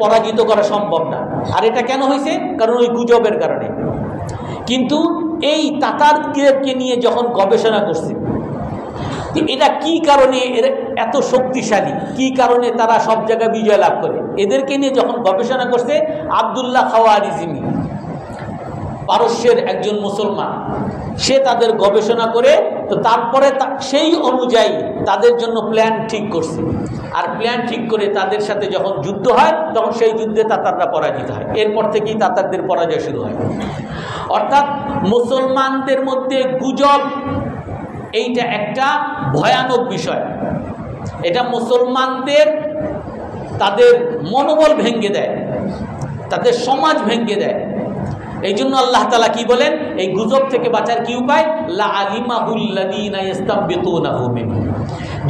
পরাজিত করা সম্ভব না। আর এটা কেন হয়েছে? কারণ ওই গুজবের কারণে। কিন্তু এই তাতারদেরকে নিয়ে যখন গবেষণা করছে এটা কি কারণে এত শক্তিশালী, কি কারণে তারা সব জায়গায় বিজয় লাভ করে, এদেরকে নিয়ে যখন গবেষণা করছে আব্দুল্লাহ খাওয়ারিজিমি, পারস্যের একজন মুসলমান, সে তাদের গবেষণা করে তো তারপরে সেই অনুযায়ী তাদের জন্য প্ল্যান ঠিক করছে। আর প্ল্যান ঠিক করে তাদের সাথে যখন যুদ্ধ হয় তখন সেই যুদ্ধে তাতাররা পরাজিত হয়। এরপর থেকেই তাতারদের পরাজয় শুরু হয়। অর্থাৎ মুসলমানদের মধ্যে গুজব এইটা একটা ভয়ানক বিষয়। এটা মুসলমানদের তাদের মনোবল ভেঙে দেয়, তাদের সমাজ ভেঙে দেয়। এই জন্য আল্লাহ তাআলা কি বলেন, এই গুজব থেকে বাঁচার কি উপায়? লা আলিমাহুল্লাযীনা ইস্তামবিতুনাহু মিনহু।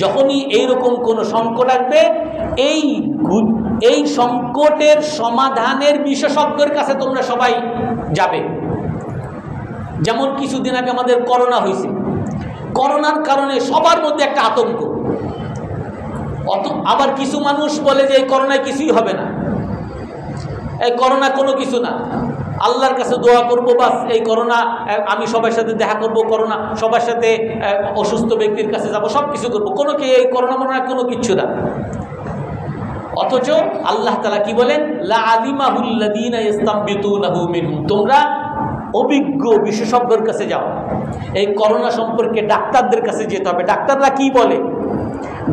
যখনই এইরকম কোনো সংকট আসবে এই সংকটের সমাধানের বিশেষজ্ঞের কাছে তোমরা সবাই যাবে। যেমন কিছুদিন আগে আমাদের করোনা হয়েছে, করোনার কারণে সবার মধ্যে একটা আতঙ্ক। আবার কিছু মানুষ বলে যে এই করোনায় কিছুই হবে না, এই করোনা কোনো কিছু না, আল্লাহর কাছে দোয়া করব বাস, এই করোনা আমি সবার সাথে দেখা করব, করোনা সবার সাথে অসুস্থ ব্যক্তির কাছে যাব, সব কিছু করবো, কোনো কি এই করোনা মনে হয় কোনো কিচ্ছু না। অথচ আল্লাহ তাআলা কি বলেন, লা আলিমাহুল্লাযীনা ইস্তামবিতুনাহু মিনহুম, তোমরা অভিজ্ঞ বিশেষজ্ঞের কাছে যাও। এই করোনা সম্পর্কে ডাক্তারদের কাছে যেতে হবে। ডাক্তাররা কি বলে,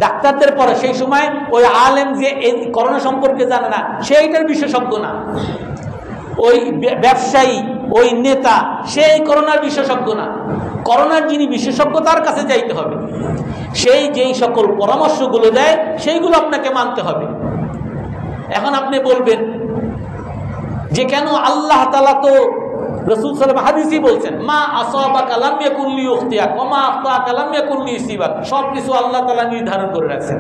ডাক্তারদের পরে সেই সময় ওই আলেম যে এই করোনা সম্পর্কে জানে না সে এইটার বিশেষজ্ঞ না, ওই ব্যবসায়ী ওই নেতা সে এই করোনার বিশেষজ্ঞ না। করোনার যিনি বিশেষজ্ঞ তার কাছে যাইতে হবে, সেই যেই সকল পরামর্শগুলো দেয় সেইগুলো আপনাকে মানতে হবে। এখন আপনি বলবেন যে কেন আল্লাহ তাআলা তো রাসূল সাল্লাল্লাহু আলাইহি ওয়াসাল্লাম হাদিসই বলছেন, মা আসাবাকা লাম ইয়াকুন লিইখতিয়াক ওয়া মা আখতাকা লাম ইয়াকুন লিইসিবাক, সব কিছু আল্লাহ তাআলা নির্ধারণ করে রাখছেন।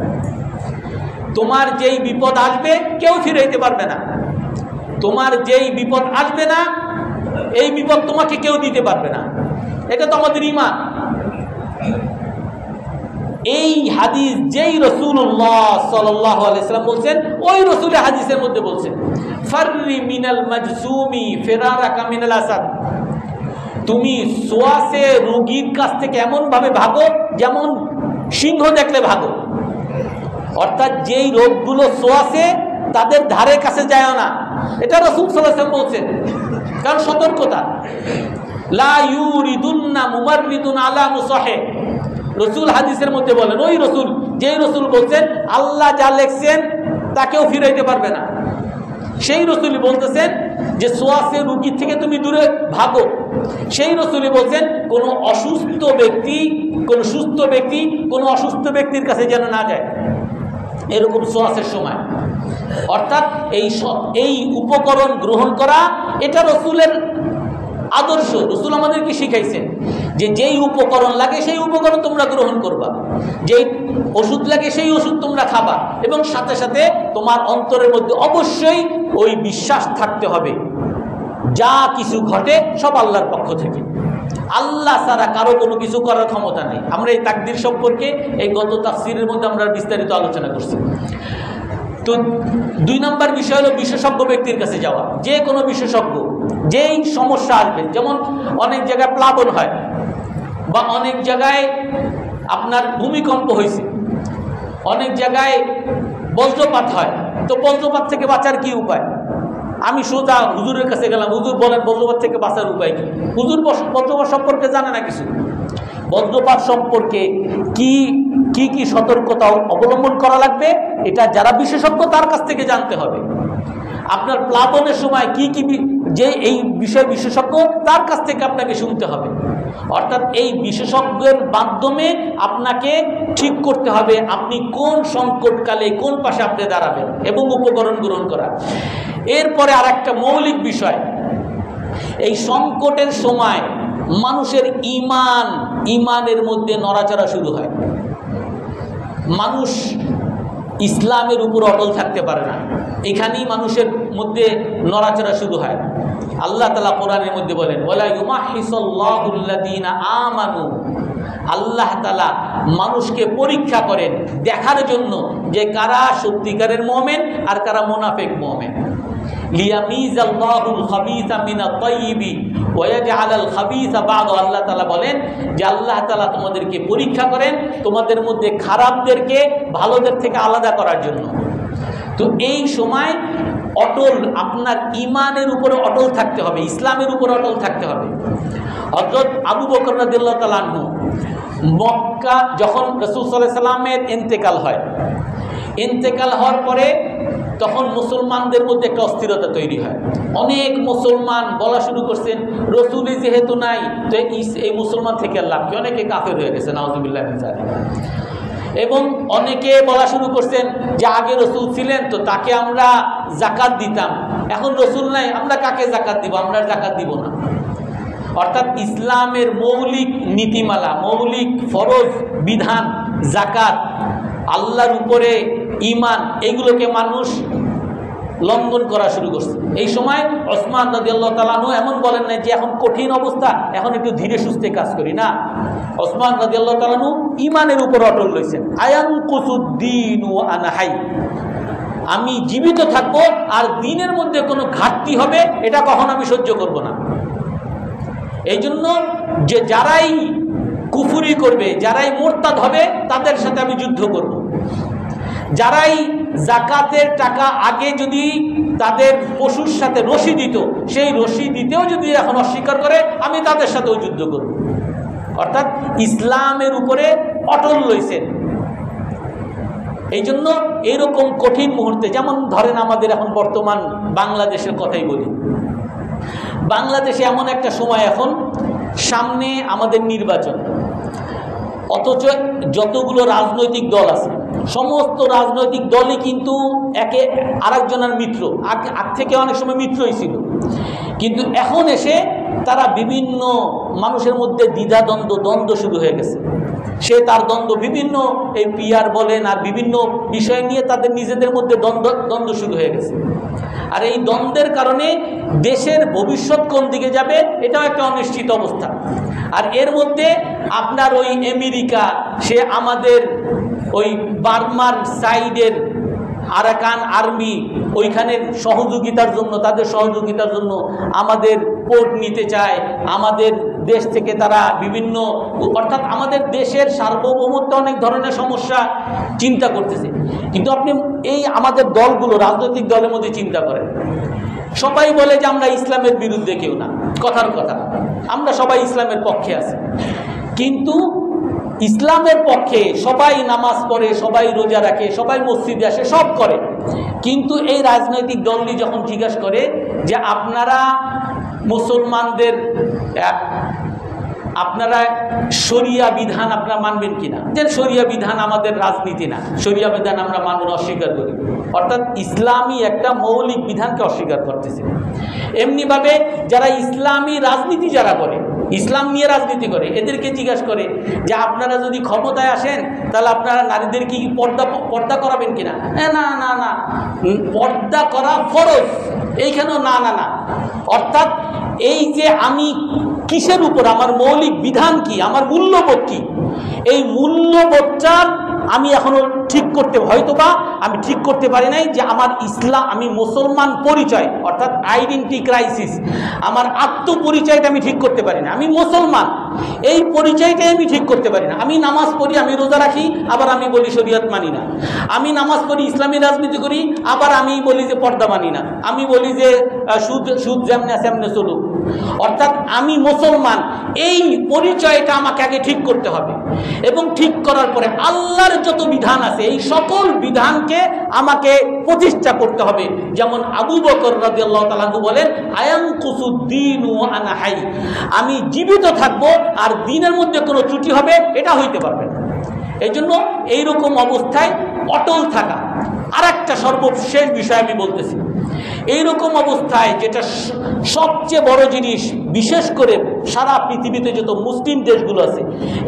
তোমার যেই বিপদ আসবে কেউ ফিরাইতে পারবে না, তোমার যেই বিপদ আসবে না এই বিপদ তোমাকে কেউ দিতে পারবে না। এটা তো আমাদের ঈমান। এই হাদিস যেই রাসূলুল্লাহ সাল্লাল্লাহু আলাইহি ওয়াসাল্লাম বলছেন, ওই রাসূলের হাদিসের মধ্যে বলছেন, ফাররি মিনাল মাজসুমি ফিরারাকা মিনাল আসাদ, তুমি সোয়াসে রোগীর কাছ থেকে এমন ভাবে ভাগো যেমন সিংহ দেখলে ভাগো। অর্থাৎ যেই রোগগুলো সোয়াসে তাদের ধারে কাছে যায় না, এটা রাসূল সাল্লাল্লাহু আলাইহি ওয়াসাল্লাম বলছেন, কারণ সতর্কতা। লা ইউরিদুন্না মুমাররিদুন আলা মুসাহে, রসুল হাদিসের মধ্যে বলেন, ওই রসুল যেই রসুল বলছেন আল্লাহ যা লেখছেন তাকেও ফিরাইতে পারবে না, সেই রসুলই বলতেছেন যে সোয়াসের রোগীর থেকে তুমি দূরে ভাগো। সেই রসুলই বলছেন কোন অসুস্থ ব্যক্তি কোন সুস্থ ব্যক্তি কোন অসুস্থ ব্যক্তির কাছে যেন না যায় এরকম সোয়াসের সময়। অর্থাৎ এই উপকরণ গ্রহণ করা এটা রসুলের আদর্শ। রসুল আমাদেরকে শিখাইছেন যে যেই উপকরণ লাগে সেই উপকরণ তোমরা গ্রহণ করবা, যেই ওষুধ লাগে সেই ওষুধ তোমরা খাবা, এবং সাথে সাথে তোমার অন্তরের মধ্যে অবশ্যই ওই বিশ্বাস থাকতে হবে যা কিছু ঘটে সব আল্লাহর পক্ষ থেকে, আল্লাহ ছাড়া কারো কোনো কিছু করার ক্ষমতা নেই। আমরা এই তাকদীর সম্পর্কে এই গত তাফসীরের মধ্যে আমরা বিস্তারিত আলোচনা করছি। তো 2 নম্বর বিষয় হলো বিশেষজ্ঞ ব্যক্তির কাছে যাওয়া। যে কোনো বিশেষজ্ঞ, যেই সমস্যা আসবে, যেমন অনেক জায়গায় প্লাবন হয় বা অনেক জায়গায় আপনার ভূমিকম্প হয়েছে, অনেক জায়গায় বজ্রপাত হয়, তো বজ্রপাত থেকে বাঁচার কি উপায়? আমি সোজা হুজুরের কাছে গেলাম, হুজুর বলেন বজ্রপাত থেকে বাঁচার উপায় কি? হুজুর বজ্রপাত সম্পর্কে জানে না কিছু। বজ্রপাত সম্পর্কে কি কি কি সতর্কতা অবলম্বন করা লাগবে এটা যারা বিশেষজ্ঞ তার কাছ থেকে জানতে হবে। আপনার প্লাবনের সময় কি কি যে এই বিষয় বিশেষজ্ঞ তার কাছ থেকে আপনাকে শুনতে হবে। অর্থাৎ এই বিশেষজ্ঞের মাধ্যমে আপনাকে ঠিক করতে হবে আপনি কোন সংকটকালে কোন পাশে আপনি দাঁড়াবেন এবং উপকরণ গ্রহণ করা। এরপরে আর একটা মৌলিক বিষয়, এই সংকটের সময় মানুষের ইমানের মধ্যে নড়াচড়া শুরু হয়। মানুষ ইসলামের উপর অটল থাকতে পারে না, এখানেই মানুষের মধ্যে নড়াচড়া শুরু হয়। আল্লাহ তাআলা কোরআনের মধ্যে বলেন, ওয়ালা ইউমাহিসাল্লাহুল্লাযীনা আমানু, আল্লাহ তাআলা মানুষকে পরীক্ষা করেন দেখার জন্য যে কারা সত্যিকারের মুমিন আর কারা মুনাফিক মুমিন। লিয়ামিজাল্লাহুল খাবিসা মিনাত তাইয়্যিবি ওয়া ইয়াজআলাল খাবিসা বা'দা, আল্লাহ তাআলা বলেন যে আল্লাহ তাআলা তোমাদেরকে পরীক্ষা করেন তোমাদের মধ্যে খারাপদেরকে ভালোদের থেকে আলাদা করার জন্য। তো এই সময় অটল, আপনার ইমানের উপরে অটল থাকতে হবে, ইসলামের উপরে অটল থাকতে হবে। হযরত আবু বকর রাদিয়াল্লাহু তাআলা আনহু মক্কা যখন রাসূল সাল্লাল্লাহু আলাইহি সাল্লামের ইন্তেকাল হয়, ইন্তেকাল হওয়ার পরে তখন মুসলমানদের মধ্যে একটা অস্থিরতা তৈরি হয়। অনেক মুসলমান বলা শুরু করছেন রাসূলই যেহেতু নাই তো এই মুসলমান থেকে লাভ কি, অনেকে কাফের হয়ে গেছে, নাউযুবিল্লাহি মিন যালিক। এবং অনেকে বলা শুরু করছেন যে আগে রাসূল ছিলেন তো তাকে আমরা যাকাত দিতাম, এখন রাসূল নাই আমরা কাকে যাকাত দিব, আমরা যাকাত দিব না। অর্থাৎ ইসলামের মৌলিক নীতিমালা, মৌলিক ফরজ বিধান, যাকাত, আল্লাহর উপরে ঈমান, এগুলোকে মানুষ লঙ্ঘন করা শুরু করছে। এই সময় ওসমান রাদিয়াল্লাহু তাআলা আনহু এমন বলেন না যে এখন কঠিন অবস্থা, এখন একটু ধীরে সুস্থে কাজ করি না। ওসমান রাদিয়াল্লাহু তাআলা আনহু ঈমানের উপর অটল রয়েছেন। আয়ানকুসুদ্দীন ওয়া আনা হাই, আমি জীবিত থাকবো আর দিনের মধ্যে কোনো ঘাটতি হবে এটা কখনো আমি সহ্য করব না। এই জন্য যে যারাই কুফরি করবে, যারাই মুরতাদ হবে তাদের সাথে আমি যুদ্ধ করব। যারাই যাকাতের টাকা আগে যদি তাদের পশুর সাথে রশি দিত, সেই রশি দিতেও যদি এখন অস্বীকার করে আমি তাদের সাথেও যুদ্ধ করব। অর্থাৎ ইসলামের উপরে অটল রয়েছেন। এই জন্য এরকম কঠিন মুহূর্তে, যেমন ধরেন আমাদের এখন বর্তমান বাংলাদেশের কথাই বলি, বাংলাদেশে এমন একটা সময় এখন সামনে আমাদের নির্বাচন, অথচ যতগুলো রাজনৈতিক দল আছে সমস্ত রাজনৈতিক দলই কিন্তু একে আরেকজনের মিত্র, আগ থেকে অনেক সময় মিত্রই ছিল, কিন্তু এখন এসে তারা বিভিন্ন মানুষের মধ্যে দ্বন্দ্ব শুরু হয়ে গেছে। সে তার দ্বন্দ্ব বিভিন্ন এই পিআর বলেন আর বিভিন্ন বিষয় নিয়ে তাদের নিজেদের মধ্যে দ্বন্দ্ব শুরু হয়ে গেছে। আর এই দ্বন্দ্বের কারণে দেশের ভবিষ্যৎ কোন দিকে যাবে এটাও একটা অনিশ্চিত অবস্থা। আর এর মধ্যে আপনার ওই আমেরিকা, সে আমাদের ওই বার্মার সাইডের আরাকান আর্মি, ওইখানের সহযোগিতার জন্য, তাদের সহযোগিতার জন্য আমাদের পোর্ট নিতে চায়, আমাদের দেশ থেকে তারা বিভিন্ন, অর্থাৎ আমাদের দেশের সার্বভৌমত্ব অনেক ধরনের সমস্যা চিন্তা করতেছে। কিন্তু আপনি এই আমাদের দলগুলো, রাজনৈতিক দলের মধ্যে চিন্তা করেন, সবাই বলে যে আমরা ইসলামের বিরুদ্ধে কেউ না, কথার কথা আমরা সবাই ইসলামের পক্ষে আছি, কিন্তু ইসলামের পক্ষে সবাই নামাজ পড়ে, সবাই রোজা রাখে, সবাই মসজিদে আসে, সব করে, কিন্তু এই রাজনৈতিক দলটি যখন জিজ্ঞাসা করে যে আপনারা মুসলমানদের আপনারা শরিয়া বিধান আপনারা মানবেন কিনা, যে শরিয়া বিধান আমাদের রাজনীতি না, শরিয়া বিধান আমরা মানব অস্বীকার করি, অর্থাৎ ইসলামী একটা মৌলিক বিধানকে অস্বীকার করতেছে। এমনিভাবে যারা ইসলামী রাজনীতি যারা করে, ইসলাম নিয়ে রাজনীতি করে, এদেরকে জিজ্ঞাসা করে যে আপনারা যদি ক্ষমতায় আসেন তাহলে আপনারা নারীদের কি পর্দা করাবেন কিনা, না না না, পর্দা করা ফরজ, এইখানেও না না না। অর্থাৎ এই যে আমি কিসের উপর, আমার মৌলিক বিধান কি, আমার মূল্যবোধ কি, এই মূল্যবোধটা আমি এখনো ঠিক করতে, হয়তোবা আমি ঠিক করতে পারি নাই যে আমার ইসলাম, আমি মুসলমান পরিচয় অর্থাৎ আইডেন্টি ক্রাইসিস, আমার আত্মপরিচয়টা আমি ঠিক করতে পারি না, আমি মুসলমান এই পরিচয়টাই আমি ঠিক করতে পারি না। আমি নামাজ পড়ি, আমি রোজা রাখি, আবার আমি বলি শরীয়ত মানি না, আমি নামাজ পড়ি, ইসলামী রাজনীতি করি, আবার আমি বলি যে পর্দা মানি না, আমি বলি যে সুদ যেমনে আছে এমনি চলুক, অর্থাৎ আমি মুসলমান, এই পরিচয়টা আমাকে আগে ঠিক করতে হবে। এবং ঠিক করার পরে আল্লাহর যত বিধান আছে এই সকল বিধানকে আমাকে প্রতিষ্ঠা করতে হবে। যেমন আবু বকর রাদিয়াল্লাহু তাআলা বলেন, আয়ানকুসুদ্দীন ওয়া আনা হাই, আমি জীবিত থাকবো আর দিনের মধ্যে কোনো ত্রুটি হবে এটা হইতে পারবে না। এই জন্য এইরকম অবস্থায় অটল থাকা। আর একটা সর্বশেষ বিষয় আমি বলতেছি, এইরকম অবস্থায় যেটা সবচেয়ে বড় জিনিস, বিশেষ করে সারা পৃথিবীতে যত মুসলিম দেশগুলো আছে,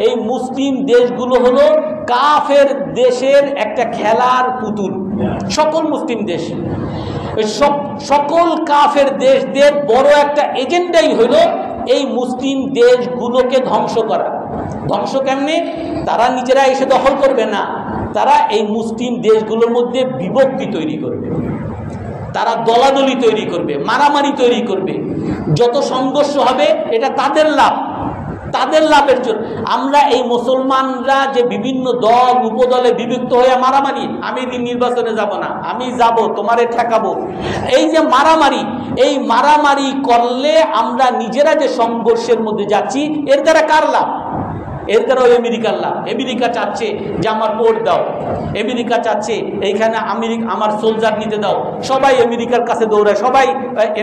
এই মুসলিম দেশগুলো হলো কাফের দেশের একটা খেলার পুতুল। সকল মুসলিম দেশ, সকল কাফের দেশদের বড় একটা এজেন্ডাই হলো এই মুসলিম দেশগুলোকে ধ্বংস করা। ধ্বংস কেমনে? তারা নিজেরা এসে দখল করবে না, তারা এই মুসলিম দেশগুলোর মধ্যে বিভক্তি তৈরি করবে, তারা দলাদলি তৈরি করবে, মারামারি তৈরি করবে। যত সংঘর্ষ হবে এটা তাদের লাভ, তাদের লাভের জন্য। আমরা এই মুসলমানরা যে বিভিন্ন দল উপদলে বিভক্ত হয়ে মারামারি, আমি দিন নির্বাচনে যাব না, আমি যাব তোমারে ঠেকাবো, এই যে মারামারি, এই মারামারি করলে আমরা নিজেরা যে সংঘর্ষের মধ্যে যাচ্ছি, এর দ্বারা কার লাভ? এর দ্বারা আমেরিকার লাভ। আমেরিকা চাচ্ছে যে আমার ভোট দাও, আমেরিকা চাচ্ছে এইখানে আমার সোলজার নিতে দাও, সবাই আমেরিকার কাছে দৌড়ায়, সবাই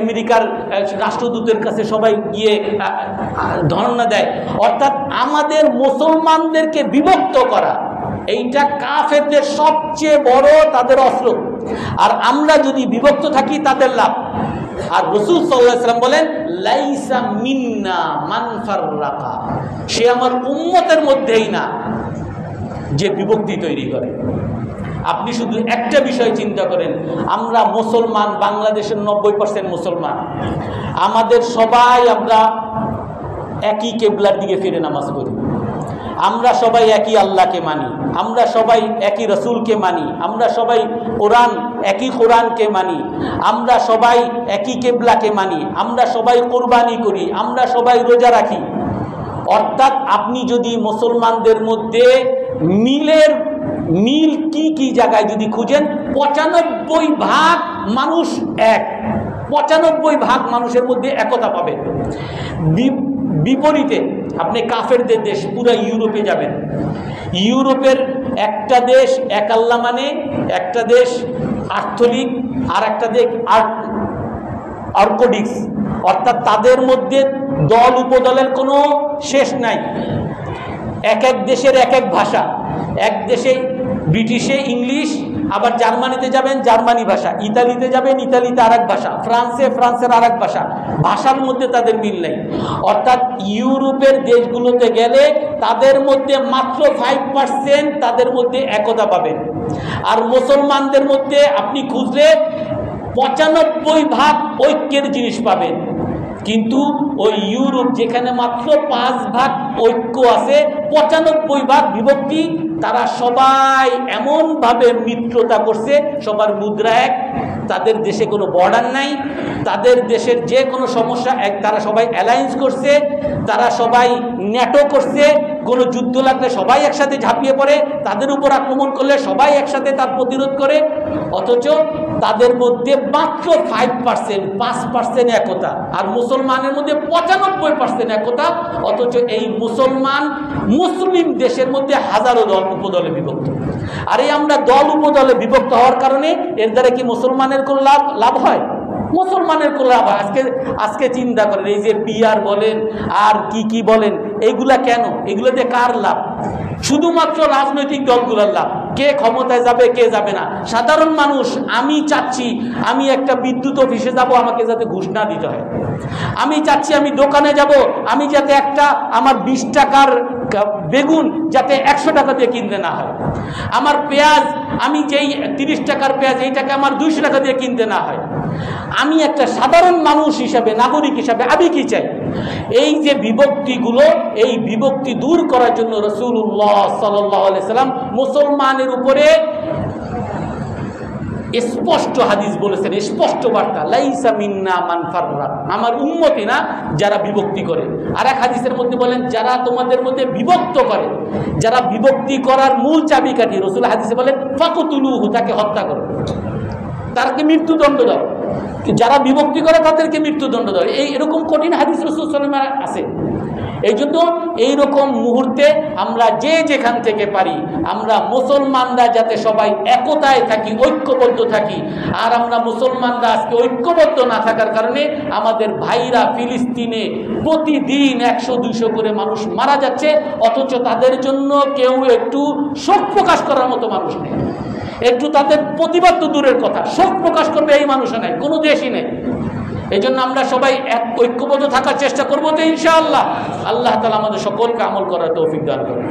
আমেরিকার রাষ্ট্রদূতের কাছে সবাই গিয়ে ধর্ণা দেয়। অর্থাৎ আমাদের মুসলমানদেরকে বিভক্ত করা, এইটা কাফেরদের সবচেয়ে বড় তাদের অস্ত্র। আর আমরা যদি বিভক্ত থাকি তাদের লাভ। আর রাসূল সাল্লাল্লাহু আলাইহি ওয়াসাল্লাম বলেন, লাইসা মিন্না মান ফাররাকা, সে আমার উম্মতের মধ্যেই না যে বিভক্তি তৈরি করে। আপনি শুধু একটা বিষয় চিন্তা করেন, আমরা মুসলমান, বাংলাদেশের 90% মুসলমান, আমাদের সবাই আমরা একই কেবলার দিকে ফিরে নামাজ পড়ি, আমরা সবাই একই আল্লাহকে মানি, আমরা সবাই একই রসুলকে মানি, আমরা সবাই একই কোরআনকে মানি, আমরা সবাই একই কেবলাকে মানি, আমরা সবাই কোরবানি করি, আমরা সবাই রোজা রাখি। অর্থাৎ আপনি যদি মুসলমানদের মধ্যে মিল কি জায়গায় যদি খুঁজেন, 95% মানুষ এক, 95% মানুষের মধ্যে একতা পাবেন। বিপরীতে আপনি কাফেরদের দেশ পুরো ইউরোপে যাবেন, ইউরোপের একটা দেশ এক আল্লাহ মানে, একটা দেশ আর্থলিক, আর একটা দেশ অর্থোডক্স। অর্থাৎ তাদের মধ্যে দল উপদলের কোনো শেষ নাই। এক এক দেশের এক এক ভাষা, এক দেশে ব্রিটিশে ইংলিশ, আবার জার্মানিতে যাবেন জার্মানি ভাষা, ইতালিতে যাবেন ইতালিতে আরেক ভাষা, ফ্রান্সের আরেক ভাষা, ভাষার মধ্যে তাদের মিল নেই। অর্থাৎ ইউরোপের দেশগুলোতে গেলে তাদের মধ্যে মাত্র 5% তাদের মধ্যে একতা পাবেন। আর মুসলমানদের মধ্যে আপনি খুঁজলে 95% ঐক্যের জিনিস পাবেন। কিন্তু ওই ইউরোপ যেখানে মাত্র 5% ঐক্য আছে, 95% বিভক্তি, তারা সবাই এমনভাবে মিত্রতা করছে, সবার মুদ্রা এক, তাদের দেশে কোনো বর্ডার নাই, তাদের দেশের যে কোনো সমস্যা তারা সবাই অ্যালায়েন্স করছে, তারা সবাই ন্যাটো করছে, কোনো যুদ্ধ লাগলে সবাই একসাথে ঝাঁপিয়ে পড়ে, তাদের উপর আক্রমণ করলে সবাই একসাথে তার প্রতিরোধ করে। অথচ তাদের মধ্যে মাত্র 5% একতা, আর মুসলমানের মধ্যে 95% একতা। অথচ এই মুসলিম দেশের মধ্যে হাজারো দল উপদলে বিভক্ত। আর এই আমরা দল উপদলে বিভক্ত হওয়ার কারণে এর দ্বারা কি মুসলমানের কোনো লাভ হয়? মুসলমানের কোনো লাভ হয়? আজকে চিন্তা করেন, এই যে পিআর বলেন আর কি বলেন, এইগুলা কেন? এগুলোতে কার লাভ? শুধুমাত্র রাজনৈতিক দলগুলোর লাভ। কে ক্ষমতায় যাবে কে যাবে না, সাধারণ মানুষ। আমি চাচ্ছি আমি একটা বিদ্যুৎ অফিসে যাব, আমাকে যাতে ঘুষ না দিতে হয়। আমি চাচ্ছি আমি দোকানে যাব, আমি যাতে আমার 20 টাকার বেগুন যাতে 100 টাকা দিয়ে কিনতে না হয়। আমার পেঁয়াজ, আমি যেই 30 টাকার পেঁয়াজ, এইটাকে আমার 200 টাকা দিয়ে কিনতে না হয়। আমি একটা সাধারণ মানুষ হিসাবে, নাগরিক হিসাবে আমি কি চাই? এই যে বিভক্তিগুলো, এই বিভক্তি দূর করার জন্য রাসূলুল্লাহ সাল্লাল্লাহু আলাইহি সাল্লাম মুসলমানের উপরে স্পষ্ট হাদিস বলেছেন, স্পষ্ট বার্তা, লাইসা মিন্না মান ফাররাক, আমার উম্মতি না যারা বিভক্তি করে। আর এক হাদিসের মধ্যে বলেন, যারা তোমাদের মধ্যে বিভক্ত করে, যারা বিভক্তি করার মূল চাবিকাঠি, রাসূল হাদিসে বলেন ফাকতুলুহু, তাকে হত্যা করো, তাকে মৃত্যুদণ্ড দাও। যারা বিভক্তি করে তাদেরকে মৃত্যুদণ্ড দাও। এরকম কঠিন হাদিস রাসূল সাল্লাল্লাহু আলাইহি ওয়াসাল্লাম আছে। এই জন্য এইরকম মুহূর্তে আমরা যে যেখান থেকে পারি, আমরা মুসলমানরা যাতে সবাই একতায় থাকি, ঐক্যবদ্ধ থাকি। আর আমরা মুসলমানরা আজকে ঐক্যবদ্ধ না থাকার কারণে আমাদের ভাইরা ফিলিস্তিনে প্রতিদিন 100-200 করে মানুষ মারা যাচ্ছে, অথচ তাদের জন্য কেউ একটু শোক প্রকাশ করার মতো মানুষ নেই। একটু তাদের প্রতিবাদ তো দূরের কথা, শোক প্রকাশ করবে এই মানুষও নাই, কোনো দেশই নেই। এই জন্য আমরা সবাই এক ঐক্যবদ্ধ থাকার চেষ্টা করবো তো ইনশাআল্লাহ। আল্লাহ তাআলা আমাদের সকলকে আমল করার তৌফিক দান করুন।